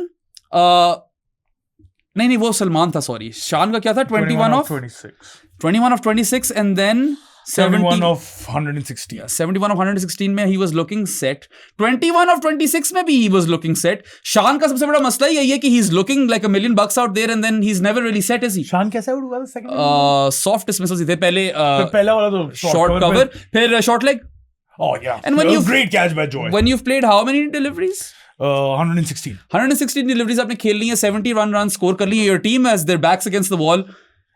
नहीं वो सलमान था, सॉरी. शान का क्या था? 21 of 26. 21 of 26 and then 71 of 116. 71 of 116 में he was looking set. 21 of 26 में भी he was looking set. शान का सबसे बड़ा मसला यही है कि he's looking like $1 million out there and then he's never really set, is he? शान कैसे आउट हुआ था सेकंड? Soft dismissals थे पहले. पहला वाला तो short cover, फिर short leg. Oh yeah. And when great catch by Joy. When you've played how many deliveries? 116 deliveries आपने खेल ली है, 71 runs score कर ली है. Your team has their backs against the wall.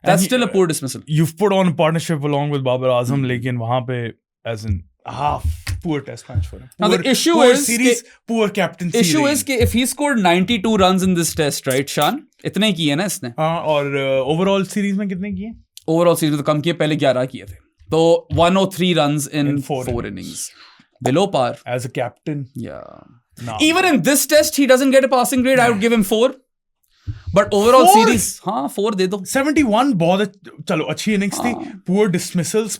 That's still a poor dismissal. You've put on a partnership along with Babar Azam, लेकिन वहाँ पे as in poor test match for him. Now the issue is series, poor captaincy. Issue is कि if he scored 92 runs in this test, right, Shan? इतने किए ना इसने. हाँ, और overall series में कितने किए? Overall series में तो कम किए, पहले 11 किए थे. तो 103 runs in 4 innings. Below par. As a captain. Yeah. No. Even in this test, he doesn't get a passing grade. I would give him 4. But overall 4? Series, हाँ 4 दे दो. 71 बहुत चलो अच्छी innings थी. Poor dismissals,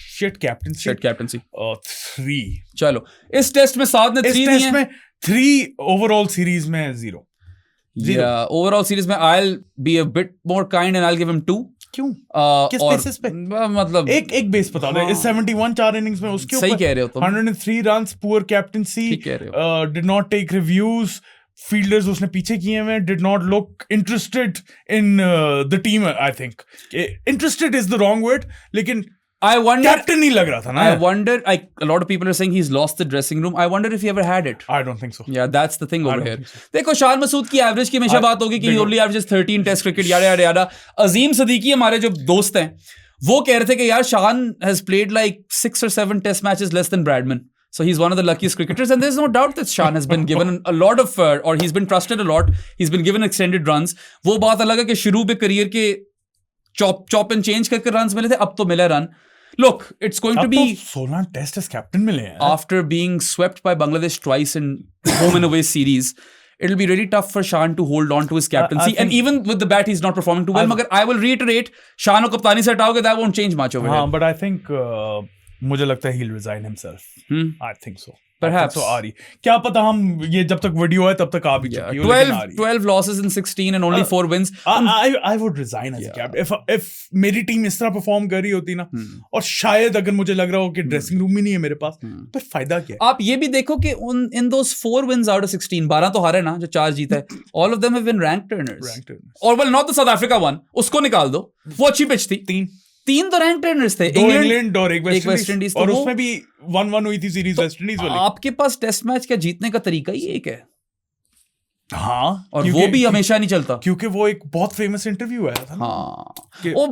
shit captaincy. 3. चलो इस test में 7 ने 3 नहीं है. इस टेस्ट में 3, overall series में 0. Yeah, overall series में I'll be a bit more kind and I'll give him 2. क्यों? किस बेसिस पे? मतलब एक बेस बता दो. इस 71 4 innings में उसके ऊपर सही कह रहे हो तुम. 103 runs, poor captaincy, did not take reviews, fielders उसने पीछे किए हुए, did not look interested in the team. I think interested is the wrong word, लेकिन I wonder, captain नहीं लग रहा था ना. I wonder, a lot of people are saying he's lost the dressing room. I wonder if he ever had it. I don't think so. Yeah, that's the thing over here. देखो शान मसूद की average की हमेशा बात होगी कि he only averages 13 test cricket यादा. अजीम सदीकी हमारे जो दोस्त हैं वो कह रहे थे कि यार शान has played like 6 or 7 test matches less than Bradman. So he's one of the luckiest cricketers, and there's no doubt that Shan has been given a lot of, or he's been trusted a lot. He's been given extended runs. वो बात अलग है कि शुरू में career के chop and change करके runs मिले थे, अब तो मिला run. Look, it's going to be 16 test as captain मिले हैं. After being swept by Bangladesh twice in home and away series, it'll be really tough for Shan to hold on to his captaincy. And even with the bat, he's not performing too well. Magar I will reiterate, Shan को कप्तानी से हटाओगे, that won't change much over here. But I think मुझे लगता है he'll resign himself. I think so. Perhaps. So आ रही. क्या पता हम ये जब तक वीडियो है तब तक आ भी चुकी है. 12 losses in 16 and only 4 wins. I would resign as a captain. If मेरी टीम इस तरह परफॉर्म कर रही होती ना, और शायद अगर मुझे लग रहा हो कि ड्रेसिंग रूम ही नहीं है मेरे पास, तो फायदा क्या है? आप ये भी देखो कि in those 4 wins out of 16, 12 तो हारे ना, जो 4 जीता है, all of them have been ranked turners. Or well, not the South Africa one, उसको निकाल दो, वो अच्छी पिच थी. 3 तो रैंक टर्नर्स थे. इंग्लैंड और एक वेस्ट इंडीज, और उसमें भी 1-1 हुई थी सीरीज वेस्ट इंडीज वाली. आपके पास टेस्ट मैच का जीतने का तरीका ही एक है. हाँ, और वो भी हमेशा नहीं चलता, क्योंकि वो एक बहुत फेमस इंटरव्यू आया था. हाँ, वो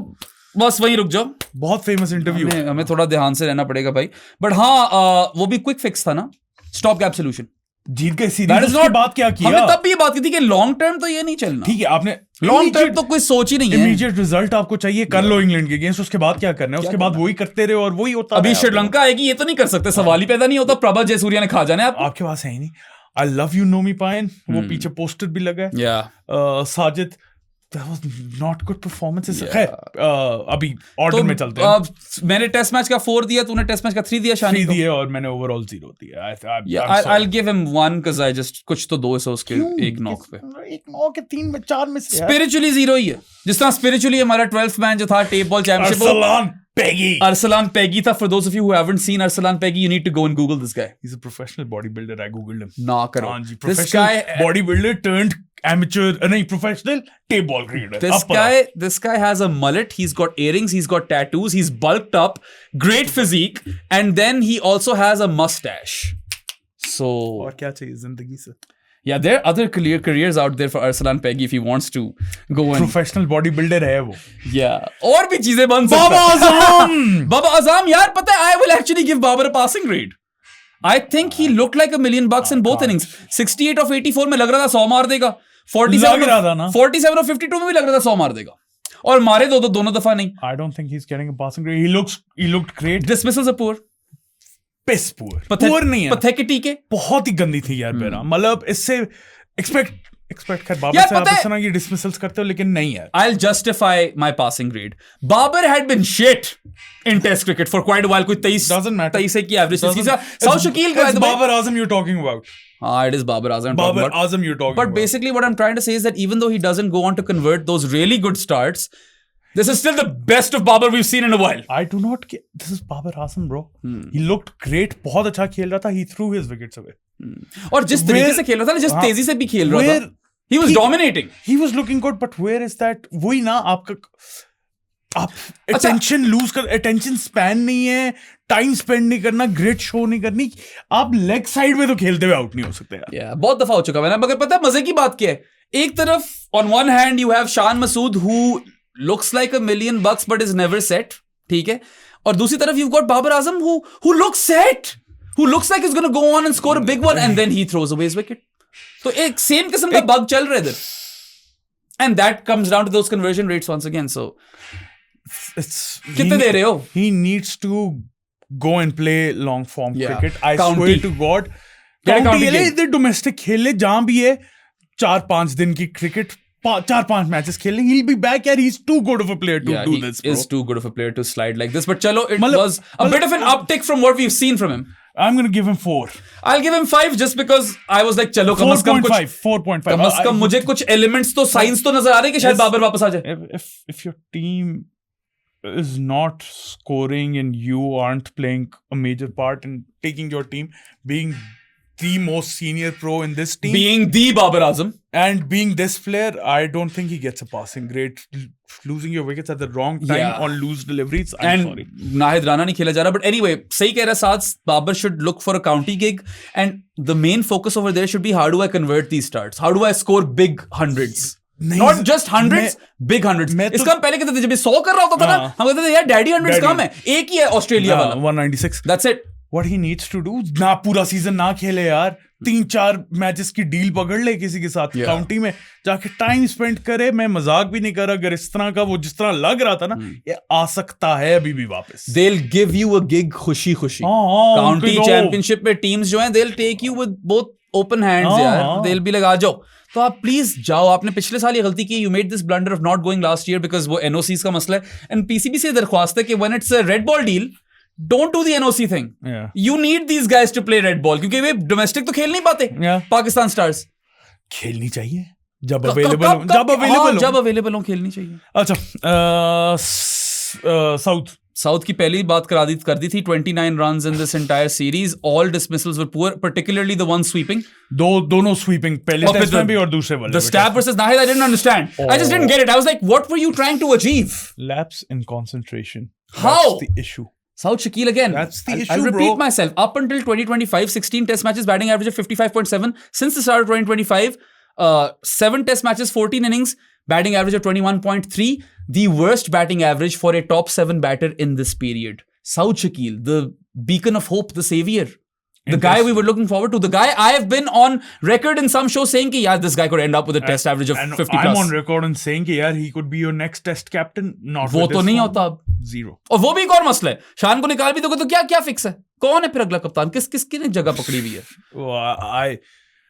बस वहीं रुक जाओ. बहुत फेमस इंटरव्यू. हमें थोड़ा ध्यान से रहना पड़ेगा भाई. बट हाँ, वो भी क्विक फिक्स था ना, स्टॉप गैप सोल्यूशन. जीत गए सीरीज, उसके बाद क्या किया? हमने तब भी ये बात की थी कि लॉन्ग टर्म तो ये नहीं चलना। ठीक है, आपने लॉन्ग टर्म तो कोई सोच ही नहीं है। इमीडिएट रिजल्ट आपको चाहिए, कर लो इंग्लैंड के अगेंस्ट, उसके बाद क्या करना है? उसके बाद वही करते रहे और वही होता। अभी श्रीलंका आएगी, ये तो नहीं कर सकते, सवाल ही पैदा नहीं होता। प्रभा जयसूर्या ने खा जाना है आपके पास है ही नहीं। आई लव यू नोमी पायन, वो पीछे पोस्टर भी लगा है। Sajid, that was not good performances. अभी ऑर्डर में चलते हैं। मैंने टेस्ट मैच का 4 दिया, तूने टेस्ट मैच का 3 दिया शानी को। 3 दिया और मैंने ओवरऑल 0 दिया। I'll give him 1 because I just कुछ तो 2 है उसके एक नॉक पे। एक नॉक के 3 में 4 में से स्पिरिचुअली 0 ही है। जिस तरह स्पिरिचुअली हमारा 12th मैन जो था tape ball championship, Arsalan Peggy था। For those of you who haven't seen Arsalan Peggy, you need to go and Google this guy. He's a professional bodybuilder. I googled him. ना करो। This guy bodybuilder turned amateur, नहीं professional tape ball cricketer. This guy has a mullet. He's got earrings. He's got tattoos. He's bulked up. Great physique, and then he also has a mustache. So और क्या चाहिए जिंदगी से? Yeah, there are other careers out there for Arsalan Peggy if he wants to go and professional bodybuilder है वो। Yeah, और भी चीजें बन सकता है। बाबर आजम, बाबर आजम यार, पता है I will actually give Babar a passing grade. I think he looked like $1 million in both innings. 68 of 84 में लग रहा था 100 मार देगा। 47 of 52 में भी लग रहा था 100 मार देगा। और मारे दोनों दफा नहीं। I don't think he's getting a passing grade. He looked great. Dismissals are poor. पिस पुअर नहीं है, पथेकिटी के बहुत ही गंदी थी यार मेरा। मतलब इससे एक्सपेक्ट कर बाबर से आप इस तरह की डिसमिसल्स करते हो, लेकिन नहीं यार। I'll justify my passing grade. Babar had been shit in Test cricket for quite a while. कोई 23 की एवरेज थी। South Shakil का Babar Azam you're talking about. It is Babar Azam. Babar Azam you're talking about. But basically what I'm trying to say is that even though he doesn't go on to convert those really good starts, this is still the best of Babar we've seen in a while. I do not get, this is Babar Azam, bro. He looked great. बहुत अच्छा खेल रहा था. He threw his wickets away. और जिस तरीके से खेल रहा था, जिस तेजी से भी खेल रहा था, he was dominating. He was looking good, but where is that? वही ना आप attention lose कर, attention span नहीं है, time spend नहीं करना, grit show नहीं करनी, आप leg side में तो खेलते हुए out नहीं हो सकते यार। Yeah, बहुत दफा हो चुका है ना। मगर पता है मजे की बात क्या है? एक तरफ on one hand you have Shan Masood who looks like $1 million but is never set, ठीक है? और दूसरी तरफ you've got Babar Azam who looks set, who looks like he's going to go on and score a big one, and then he throws away his wicket. तो एक same किस्म का bug चल रहा है इधर, and that comes down to those conversion rates once again. So कितने दे रहे हो? He needs to go and play long form cricket. I swear to God, county domestic खेले जहां भी है 4-5 दिन की cricket, 4-5 मैचेस खेलने, he'll be back यार। He's too good of a player to do this, bro. He is too good of a player to slide like this. But chalo, it was a bit of an uptick from what we've seen from him. I'm going to give him 4. I'll give him 5 just because I was like, चलो कम से कम कुछ 4.5 कम से कम मुझे कुछ elements तो signs तो नजर आ रहे हैं कि शायद बाबर वापस आ जाए। If your team is not scoring and you aren't playing a major part in taking your team, being the most senior pro in this team, being the Babar Azam, and being this player, I don't think he gets a passing grade. Losing your wickets at the wrong time on loose deliveries, I'm sorry. Nahid Rana नहीं खेला जा रहा, but anyway, सही कह रहा साथ, Babar should look for a county gig, and the main focus over there should be how do I convert these starts? How do I score big hundreds? Not just hundreds, big hundreds. इसका हम पहले कहते थे, जब 100 कर रहा होता था ना, हम कहते थे यार डैडी hundreds कम है, एक ही है ऑस्ट्रेलिया वाला 196. That's it. What he needs to do, ना पूरा सीजन ना खेले यार, 3-4 मैचेस की डील पकड़ ले किसी के साथ, काउंटी में जाके टाइम स्पेंड करे। मैं मजाक भी नहीं कर रहा, अगर इस तरह का वो जिस तरह लग रहा था ना, ये आ सकता है अभी भी वापस। They'll give you a gig खुशी काउंटी चैंपियनशिप में टीम्स जो हैं, they'll take you with both open hands यार। They'll be like आ जाओ, तो आप प्लीज जाओ। आपने पिछले साल ये गलती की, you made this blunder of not going last year because वो NOCs का मसला है, and PCB से दरख्वास्त है कि when it's a red ball deal, don't do the NOC thing. You need these guys to play red ball, क्योंकि वे domestic तो खेल नहीं पाते। पाकिस्तान स्टार्स खेलनी चाहिए जब अवेलेबल हो खेलनी चाहिए। अच्छा, साउथ की पहली बात कर दी थी। 29 runs in this entire series. All dismissals were poor, particularly the one sweeping. दोनों sweeping, पहले टेस्ट में भी और दूसरे वाले। The Staff versus Nahid, I didn't understand. I just didn't get it. I was like, what were you trying to achieve? Lapse in concentration. How? That's the issue. South Shakil again. That's the issue, I'll repeat myself. Up until 2025, 16 test matches, batting average of 55.7. Since the start of 2025, 7 test matches, 14 innings, batting average of 21.3. The worst batting average for a top 7 batter in this period. South Shakil, the beacon of hope, the savior. The guy we were looking forward to. The guy I have been on record in some show saying कि यार this guy could end up with a test average of 50 plus. I'm on record and saying कि यार he could be your next test captain. Not वो तो नहीं होता अब. Zero. और वो भी एक और मसला है. शान को निकाल भी दोगे तो क्या फिक्स है? कौन है फिर अगला कप्तान? किसकी ने जगह पकड़ी हुई है?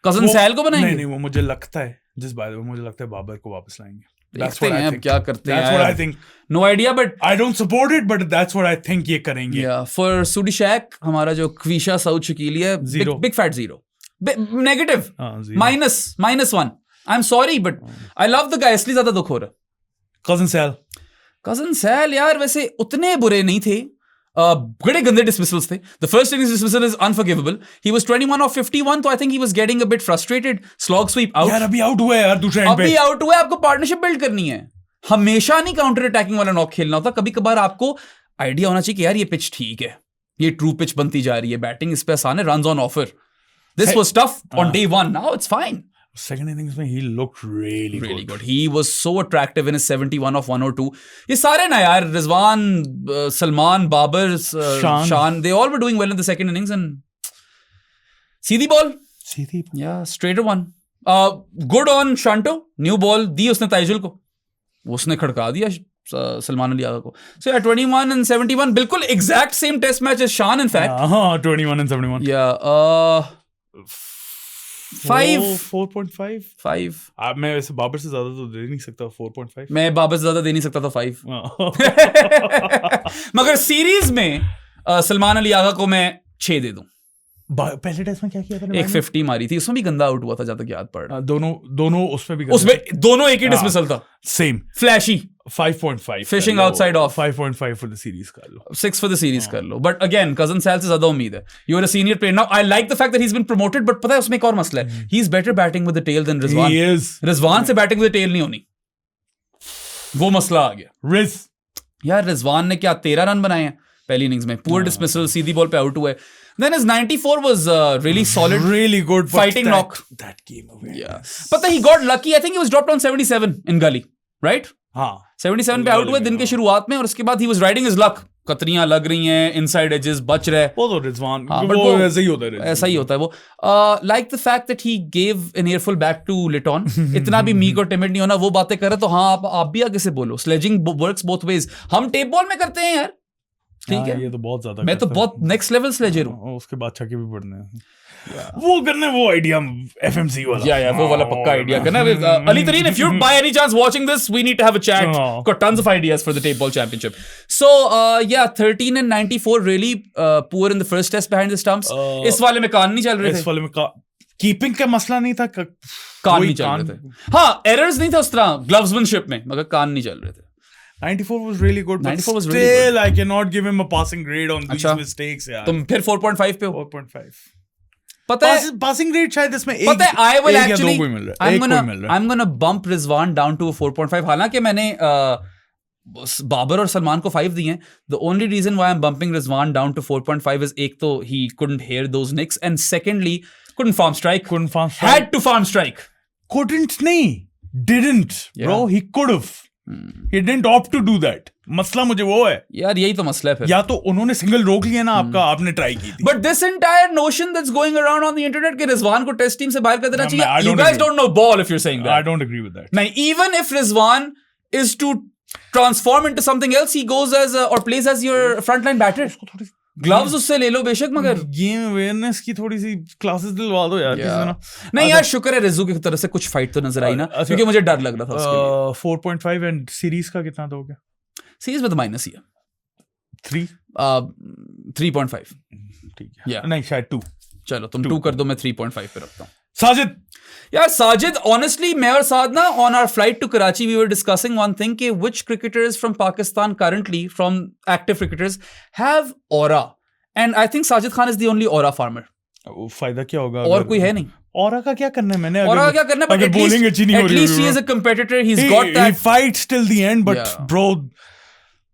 कजन सैल को बनाएंगे? नहीं वो मुझे लगता है जिस बात में मुझे लगता है बाबर को वापस लाएंगे. देखते हैं अब क्या करते हैं. That's what I think. No idea, but I don't support it, but that's what I think ये करेंगे. Yeah, for Sudishak, हमारा जो क्वीशा साउथ शकीली है, big fat zero. Negative. -1. I'm sorry, but I love the guy. इसलिए ज्यादा दुख हो रहा. Cousin Sal यार वैसे उतने बुरे नहीं थे. बड़े गंदे dismissals थे. The first innings dismissal is unforgivable. He was 21 of 51, तो I think he was getting a bit frustrated. Slog sweep out. यार अभी आउट हुआ है यार दूसरे एंड पे. अभी आउट हुआ है, आपको पार्टनरशिप बिल्ड करनी है. हमेशा नहीं काउंटर अटैकिंग वाला नॉक खेलना होता. कभी कभार आपको आइडिया होना चाहिए कि यार ये पिच ठीक है, ये ट्रू पिच बनती जा रही है, बैटिंग इस पे आसान है, runs on offer. This was tough on day one. Now it's fine. Second innings में he looked really good. He was so attractive in his 71 of 102. ये सारे ना यार रिजवान, सलमान, बाबर, शान, they all were doing well in the second innings and Sidhi ball. Yeah, straighter one. Good on Shanto. New ball दी उसने ताइजुल को. उसने खड़का दिया सलमान अली आगा को. So yeah, 21 and 71 बिल्कुल exact same test match as Shan in fact. 21 and 71. Yeah. 4.5. मैं वैसे बाबर से ज्यादा तो दे नहीं सकता. 4.5. मैं बाबर से ज्यादा दे नहीं सकता था 5. मगर सीरीज में सलमान अली आगा को मैं 6 दे दूं. पहले टेस्ट में क्या किया था? एक 50 मारी थी, उसमें भी गंदा आउट हुआ था जहां तक याद पड़ रहा. दोनों उसमें भी दोनों एक ही डिसमिसल था. Same flashy. 5.5 fishing outside off. 5.5 for the series कर लो. 6 फॉर द सीरीज कर लो. बट अगेन कजन सैल से ज्यादा उम्मीद है. You are a senior player now. I like the fact that he has been promoted, but पता है उसमें एक और मसला है. He is better batting with the tail than Rizwan. Rizwan से बैटिंग विद द टेल नहीं होनी. वो मसला आ गया. यार रिजवान ने क्या 13 रन बनाए हैं पहली इनिंग्स में. पुअर डिसमिसल, सीधी बॉल पे आउट हुए. Then his 94 was really solid, really good fighting knock. That game away. Yeah, but he got lucky. I think he was dropped on 77 in gully, right? हाँ. 77 पे out हुए दिन के शुरुआत में, और उसके बाद he was riding his luck. कतरियां लग रही हैं, inside edges बच रहे. वो तो रिजवान, वो ऐसा ही होता है. ऐसा ही होता है वो. Like the fact that he gave an earful back to Litton. इतना भी meek और timid नहीं होना. वो बातें कर रहे तो हाँ आप भी आगे से बोलो. Sledging works both ways. हम टेप बॉल में करते हैं यार. ठीक है. ये तो बहुत ज्यादा. मैं तो बहुत नेक्स्ट लेवल स्लेजर हूं. उसके बाद छक्के भी पड़ने हैं. वो करने वो आइडिया FMC वाला. या वो वाला पक्का आइडिया करना. Ali Tareen, if you're by any chance watching this, we need to have a chat. Got tons of ideas for the tape ball championship. So yeah, 13 and 94 really poor in the first test behind the stumps. इस वाले में कान नहीं चल रहे थे. इस वाले में कीपिंग का मसला नहीं था. कान नहीं चल रहे थे. हाँ, एरर्स नहीं था उस तरह ग्लव्समैनशिप में, मगर कान नहीं चल रहे थे. 94 was really good, but still really good. I cannot give him a passing grade on these mistakes. यार. तुम फिर 4.5 पे हो. 4.5. पता है passing grade शायद इसमें एक. पता है I will actually I'm gonna bump Rizwan down to a 4.5. हालांकि मैंने बाबर और सलमान को 5 दिए हैं. The only reason why I'm bumping Rizwan down to 4.5 is एक तो he couldn't hear those nicks, and secondly couldn't farm strike. Had to farm strike. Couldn't नहीं. Didn't. Bro, he could have. He didn't opt to do that. मसला मुझे वो है यार. यही तो मसला है फिर. या तो उन्होंने सिंगल रोक लिया ना आपका, आपने ट्राई की थी. But this entire notion that's going around on the internet कि रिजवान को टेस्ट टीम से बाहर कर देना चाहिए. You guys don't know ball if you're saying that. I don't agree with that. नहीं, even if Rizwan is to transform into something else, he goes as or plays as your frontline batter. Gloves उससे ले लो बेशक, मगर game awareness की थोड़ी सी classes दिलवा दो यार. नहीं यार, शुक्र है रिजू की तरफ से कुछ फाइट तो नजर आई ना, क्योंकि मुझे डर लग रहा था उसके लिए. 4.5 एंड सीरीज का कितना दोगे? सीरीज में तो माइनस ही है. 3.5. ठीक है. नहीं शायद 2. चलो तुम 2 कर दो, मैं 3.5 पे रखता हूँ. साजिद यार साजिद, honestly मैं और साद ना on our flight to Karachi we were discussing one thing कि which cricketers from Pakistan currently from active cricketers have aura, and I think Sajid Khan is the only aura farmer. फायदा क्या होगा? और कोई है नहीं. Aura का क्या करना है मैंने? Aura का क्या करना है? But at least he is a competitor. He's got that. He fights till the end, but bro,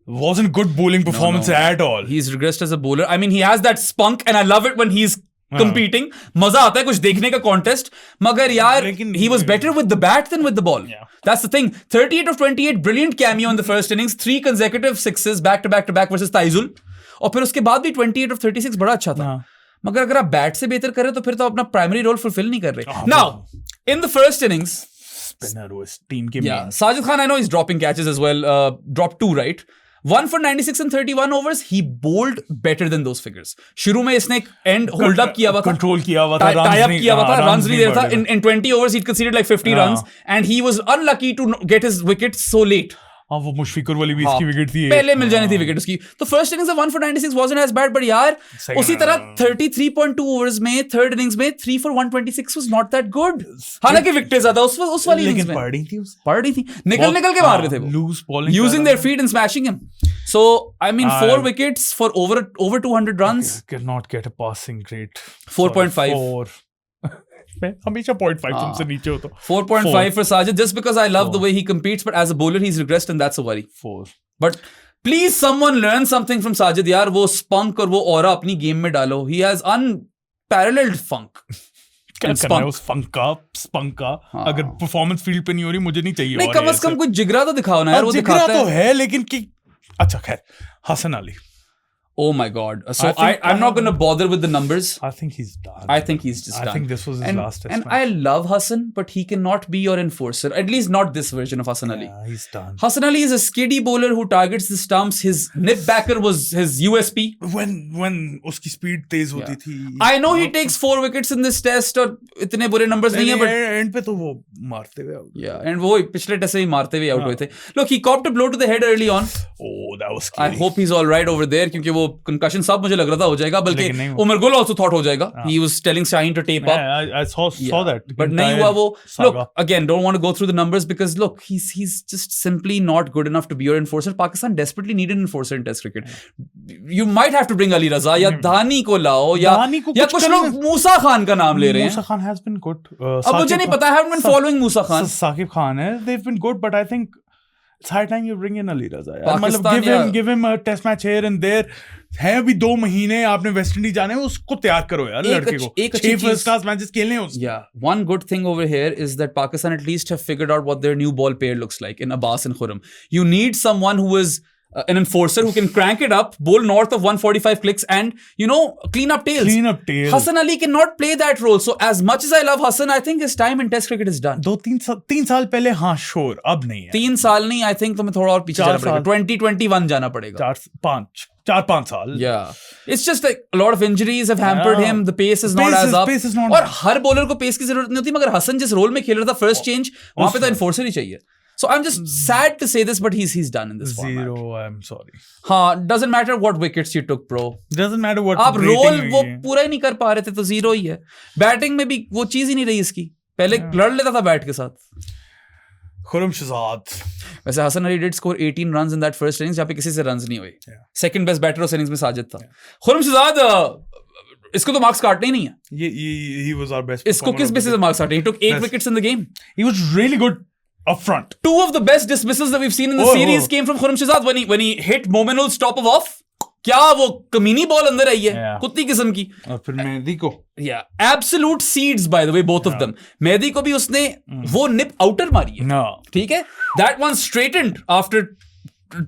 wasn't good bowling performance at all. He's regressed as a bowler. I mean, he has that spunk, and I love it when he's competing. मजा आता है कुछ देखने का contest. मगर यार, he was better with the bat than with the ball. That's the thing. 38 of 28, brilliant cameo in the first innings. 3 consecutive sixes back to back to back versus Taizul. और फिर उसके बाद भी 28 of 36 बड़ा अच्छा था. मगर अगर आप बैट से बेहतर कर रहे हो तो फिर तो अपना प्राइमरी रोल फुलफिल नहीं कर रहे. Now in the first innings spinner वो इस टीम के yeah, Sajid Khan, I know he's dropping catches as well. Dropped 2, right? 1 for 96 and 31 overs. He bowled better than those figures. शुरू में इसने and hold up किया हुआ था, control किया हुआ था, टाई अप किया हुआ था, रन्स नहीं दे रहा था. In 20 overs he'd conceded like 50 runs and he was unlucky to get his wicket so late. हाँ वो मुशफिकुर वाली भी इसकी विकेट थी, पहले मिल जानी थी विकेट उसकी. तो first innings of 1 for 96 wasn't as bad, but यार उसी तरह 33.2 ओवर्स में थर्ड इनिंग्स में 3 for 126 was not that good. हालांकि विकेट ज्यादा उस वाली इनिंग्स में पड़ रही थी, निकल के मार रहे थे वो, loose bowling, using their feet and smashing him. So I mean 4 wickets for over 200 runs. Cannot get a passing grade. 4.5. हमेशा 0.5 तुमसे नीचे हो तो 4.5 for Sajid, just because I love the way he competes, but as a bowler he's regressed and that's a worry. 4. But please someone learn something from Sajid यार, वो spunk और वो aura अपनी गेम में डालो. He has unparalleled funk. क्या करना है उस spunk का? अगर परफॉर्मेंस फील्ड पे नहीं हो रही, मुझे नहीं चाहिए. नहीं, कम से कम कुछ जिगरा तो दिखाओ ना यार. वो जिगरा तो है लेकिन कि अच्छा खैर, Hasan Ali. Oh my God. So I'm not going to bother with the numbers. I think he's done. I think he's just done. I think this was his last test match. And I love Hassan, but he cannot be your enforcer. At least not this version of Hassan Ali. Yeah, he's done. Hassan Ali is a skiddy bowler who targets the stumps. His nip backer was his USP. When uski speed तेज होती थी. I know he takes 4 wickets in this test और इतने बुरे numbers नहीं है, but end पे तो वो मारते हुए out. Yeah, and वो पिछले टेस्ट से ही मारते हुए out हुए थे. Look, he copped a blow to the head early on. Oh, that was scary. I hope he's all right over there, क्योंकि वो concussion सब मुझे लग रहा था हो जाएगा, बल्कि उमर गुल also thought हो जाएगा. He was telling Shaheen to tape up. I saw that. But नहीं हुआ वो. Look, again, don't want to go through the numbers because look, he's just simply not good enough to be your enforcer. Pakistan desperately need an enforcer in Test cricket. You might have to bring Ali Raza या धानी को लाओ या कुछ लोग मूसा खान का नाम ले रहे हैं. मूसा खान has been good. अब मुझे नहीं पता, I haven't been following मूसा खान. साकिब खान है, they've been good, but I think it's high time you bring in Ali Raza. मतलब give him a test match here and there. है अभी 2 महीने, आपने वेस्ट इंडीज जाने, उसको तैयार करो यार लड़के को. 6 फर्स्ट क्लास मैचेस खेलने हैं उसको. Yeah, one good thing over here is that Pakistan at least have figured out what their new ball pair looks like in Abbas and Khurram. You need someone who is an enforcer who can crank it up, bowl north of 145 clicks and, you know, clean up tails. Hassan Ali cannot play that role. So as much as I love Hassan, I think his time in Test cricket is done. 3 साल पहले हाँ sure, अब नहीं है. 3 साल नहीं, I think तुम्हें थोड़ा और पीछे जाना पड़ेगा. 2021 जाना पड़ेगा. 4-5 साल. Yeah. It's just like a lot of injuries have hampered him. The pace is not as up. और हर bowler को pace की जरूरत नहीं होती, मगर हसन जिस role में खेल रहा था first change, वहाँ पे तो enforcer ही चाहिए. So I'm just sad to say this, but he's done in this format. 0, I'm sorry. हाँ, doesn't matter what wickets you took, bro. Doesn't matter what. आप रोल वो पूरा ही नहीं कर पा रहे थे, तो 0 ही है. बैटिंग में भी वो चीज ही नहीं रही इसकी. पहले लड़ लेता था बैट के साथ. खुरम शहजाद. वैसे Hasan Ali did score 18 runs in that first innings, जहाँ पे किसी से runs नहीं हुए. Second best batter उस innings में साजिद था. खुरम शहजाद, इसको तो मार्क्स काटने ही नहीं है. He was our best. इसको किस बेसिस पे मार्क्स काटे? He took 8 wickets in the game. He was really good up front. 2 of the best dismissals that we've seen in the series came from Khurram Shahzad when he hit Mominul stop of off. क्या वो कमीनी ball अंदर आई है, कुत्ती किस्म की. और फिर मेहदी को. Yeah, absolute seeds by the way, both of them. Mehdi को भी उसने वो निप आउटर मारी है. ठीक है. That one straightened after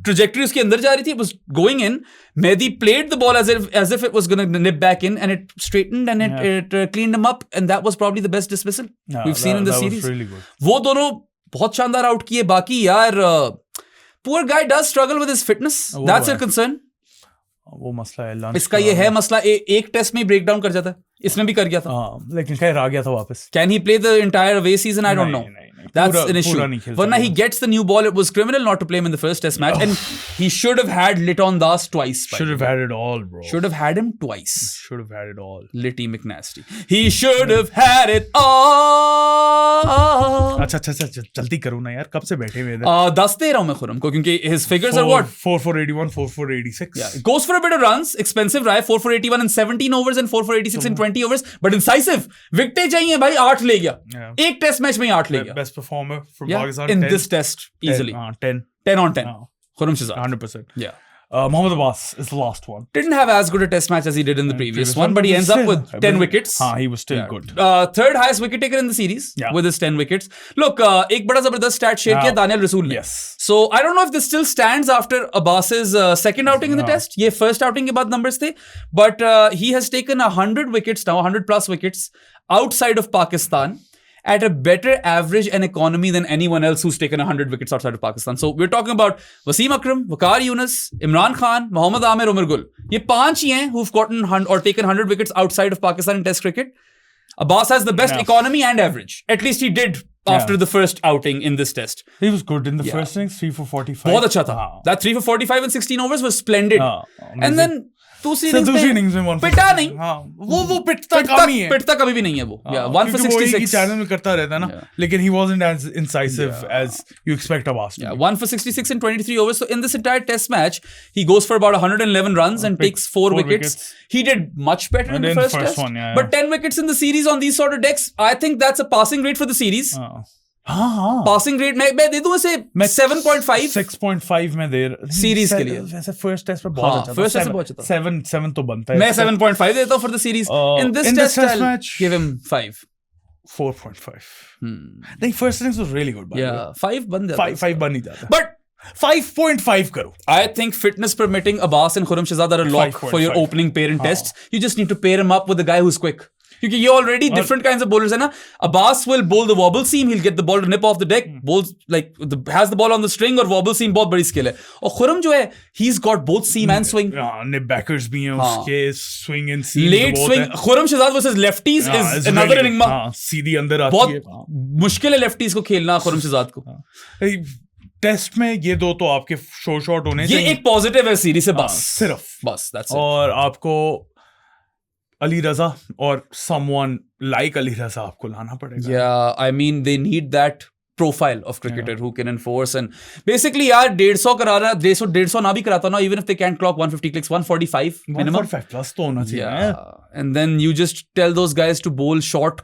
trajectory उसके अंदर जा रही थी. It was going in. Mehdi played the ball as if it was going to nip back in, and it straightened and it cleaned him up, and that was probably the best dismissal we've seen in the series. Really good. वो दोनों बहुत शानदार out किए. बाकी यार poor guy does struggle with his fitness. That's a concern. वो मसला है. इसका ये है मसला, एक टेस्ट में ब्रेक डाउन कर जाता है. इसमें भी कर गया था. लेकिन खैर आ गया था वापस. Can he play the entire away season? I don't know. That's an issue. When he gets the new ball, it was criminal not to play him in the first test match, and he should have had Liton Das twice. Should have had it all, bro. Should have had him twice. Should have had it all. Litty McNasty. He should have had it all. अच्छा जल्दी करो ना यार, कब से बैठे हुए इधर. 10 दे रहा हूँ मैं खुरम को, क्योंकि his figures are what? 4 for 81, 4 for 86. Yeah, goes for a bit of runs, expensive रहा है. 4 for 81 in 17 overs and 4 for 86 in 20 overs, but incisive. विकेटें चाहिए भाई, 8 ले गया. एक टेस्ट मैच में 8 ले गया. Best performer from Pakistan in this test easily. 10 on 10. Khurram Shahzad. 100%. Yeah. Mohammad Abbas is the last one. Didn't have as good a test match as he did in the previous one, but he ends up with 10 wickets. He was still good. Third highest wicket taker in the series with his 10 wickets. Look, एक बड़ा जबरदस्त stat share किया Daniel रसूल ने. Yes. So I don't know if this still stands after Abbas's second outing in the test. ये first outing के बाद numbers थे, but he has taken 100 wickets now, 100 plus wickets outside of Pakistan, at a better average and economy than anyone else who's taken 100 wickets outside of Pakistan. So we're talking about Wasim Akram, Waqar Younis, Imran Khan, Mohammad Amir, Umar Gul. ये पांच ही हैं who've gotten or taken 100 wickets outside of Pakistan in Test cricket. Abbas has the best economy and average. At least he did after the first outing in this test. He was good in the first innings, 3 for 45. बहुत अच्छा था. That 3 for 45 in 16 overs was splendid. And then दूसरी innings में पिटा नहीं. वो पिटता कम ही है. पिटता कभी भी नहीं है वो. 1 for 66. चैनल में करता रहता है ना. लेकिन he wasn't as incisive as you expect Abbas to. 1 for 66 in 23 overs. So in this entire test match, he goes for about 111 runs and takes 4 wickets. He did much better in the first test. One, but 10 wickets in the series on these sort of decks, I think that's a passing rate for the series. हाँ passing rate मैं दे दूं इसे 7.5 6.5 में दे series के लिए. वैसे first test पे बहुत अच्छा था. फर्स्ट टेस्ट बहुत अच्छा था. 7 तो बनता है. मैं 7.5 देता हूं for the series. In this test match give him 5. 4.5. नहीं, first innings was really good. 5 बन जाता. 5 बन ही जाता. बट 5.5 करो. I think fitness permitting, Abbas and Khurram Shahzad are a lock for your opening pair in tests. You just need to pair him up with a guy who's quick. क्योंकि ये already different kinds of bowlers है ना. Abbas will bowl the wobble seam. He'll get the ball to nip off the deck. Bowls like has the ball on the string और wobble seam बहुत बड़ी skill है. और Khurram जो है, he's got both seam and swing. Nip backers भी हैं उसके, swing and seam. Late swing. Khurram Shahzad versus lefties is another enigma. सीधी अंदर आती है. बहुत मुश्किल है lefties को खेलना Khurram Shahzad को. टेस्ट में ये दो तो आपके शो शॉट होने चाहिए. ये एक पॉजिटिव है सीरीज से बस. सिर्फ बस that's it. और आपको अली रजा और someone like अली रजा आपको लाना पड़ेगा. Yeah, I mean they need that profile of cricketer who can enforce and basically यार 150 कराना 150 ना भी कराता ना, even if they can't clock 150 clicks, 145 minimum. 145 plus तो होना चाहिए. Yeah, and then you just tell those guys to bowl short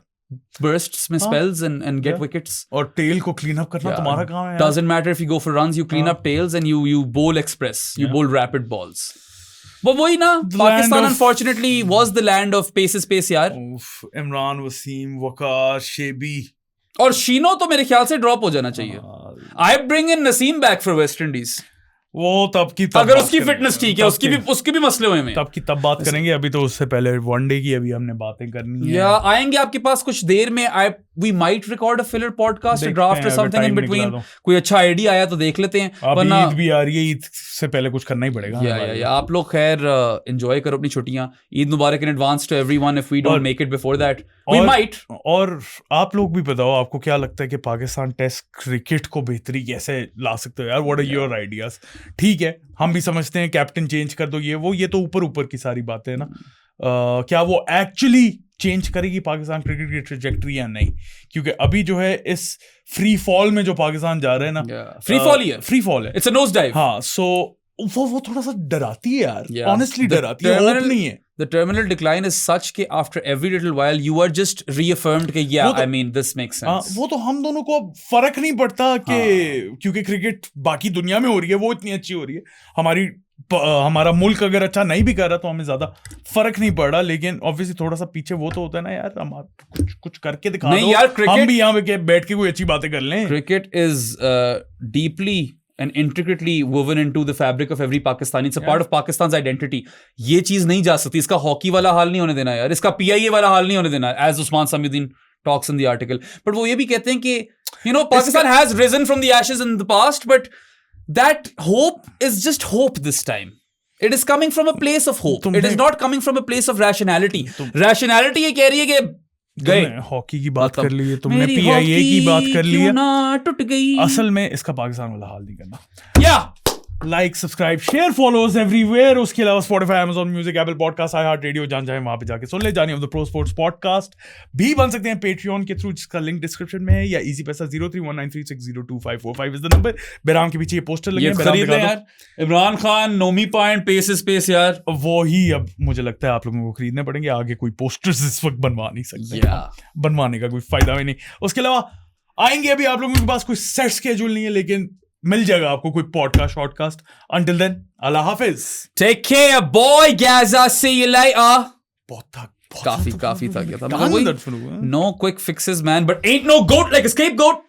bursts में spells and get wickets. और tail को clean up करना तुम्हारा काम है. Doesn't matter if you go for runs, you clean up tails and you bowl express, you bowl rapid balls. But वही ना, Pakistan unfortunately was the land of pace यार. इमरान, वसीम, वकार, शेबी और शीनो तो मेरे ख्याल से ड्रॉप हो जाना चाहिए. I bring in Naseem back for West Indies. वो तब की अगर उसकी फिटनेस ठीक है, उसके भी मसले हुए हैं. तब की तब बात करेंगे. अभी तो उससे पहले वनडे की अभी हमने बातें करनी है. या आएंगे आपके पास कुछ देर में. we might record a filler podcast, a draft or something in between. कोई अच्छा आइडिया आया तो देख लेते हैं. वरना ईद भी आ रही है, ईद से पहले कुछ करना ही पड़ेगा. या आप लोग खैर एंजॉय करो अपनी छुट्टियां. ईद मुबारक in advance to everyone if we don't make it before that. We might. और आप लोग भी बताओ, आपको क्या लगता है कि पाकिस्तान टेस्ट क्रिकेट को बेहतरी कैसे ला सकते हो यार? What are your ideas? ठीक है, हम भी समझते हैं कैप्टन चेंज कर दो, ये तो ऊपर की सारी बातें है ना. क्या वो एक्चुअली चेंज करेगी पाकिस्तान क्रिकेट की ट्रैजेक्टरी या नहीं? क्योंकि अभी जो है इस फ्री फॉल में जो पाकिस्तान जा रहे हैं ना, फ्री फॉल है. It's a nose dive. हाँ, सो वो थोड़ा सा डराती है यार. ऑनेस्टली डराती है. होप नहीं है. The terminal decline is such कि after every little while you are just reaffirmed कि I mean this makes sense. वो तो हम दोनों को फर्क नहीं पड़ता कि क्योंकि क्रिकेट बाकी दुनिया में हो रही है, वो इतनी अच्छी हो रही है. हमारा मुल्क अगर अच्छा नहीं भी कर रहा तो हमें ज्यादा फर्क नहीं पड़ रहा. लेकिन ऑब्वियसली थोड़ा सा पीछे वो तो होता है ना यार, हम कुछ करके दिखा दो यार. हम भी यहाँ पे बैठ के कोई अच्छी बातें कर लें. Cricket is deeply and intricately woven into the fabric of every Pakistani. It's a part of Pakistan's identity. ये चीज नहीं जा सकती. इसका हॉकी वाला हाल नहीं होने देना यार. इसका PIA वाला हाल नहीं होने देना, as Usman Samiuddin talks in the article. But वो ये भी कहते हैं कि Pakistan has risen from the ashes in the past, but that hope is just hope this time. It is coming from a place of hope. It is not coming from a place of rationality. Rationality ये कह रही है कि गए. Hockey की बात कर ली है तुमने, PIA की बात कर ली है. टूट गई. असल में इसका पाकिस्तान वाला हाल नहीं करना. Like, subscribe, share, follows everywhere. उसके अलावा Spotify, Amazon Music, Apple Podcast, iHeartRadio, जहाँ चाहे वहां पे जाके सुन ले. जानी of the pro sports podcast भी बन सकते हैं Patreon के थ्रू, जिसका लिंक डिस्क्रिप्शन में है, या इजी पैसा 031936022545 इज द नंबर. बेराम के पीछे ये पोस्टर लगे हैं यार. इमरान खान, नोमी पॉइंट, पेस यार, वो ही अब मुझे लगता है आप लोगों को खरीदने पड़ेंगे. आगे कोई पोस्टर्स इस वक्त बनवा नहीं सकते. बनवाने का कोई फायदा भी नहीं. उसके अलावा आएंगे, अभी आप लोगों के पास कोई सेट स्केड्यूल नहीं है, लेकिन मिल जाएगा आपको कोई podcast. Until then, Allah Hafiz. Take care, boy. Gaza, see you later. बहुत काफी थक गया था। कान दर्द शुरू हुआ। No quick fixes, man. But ain't no goat like a scapegoat.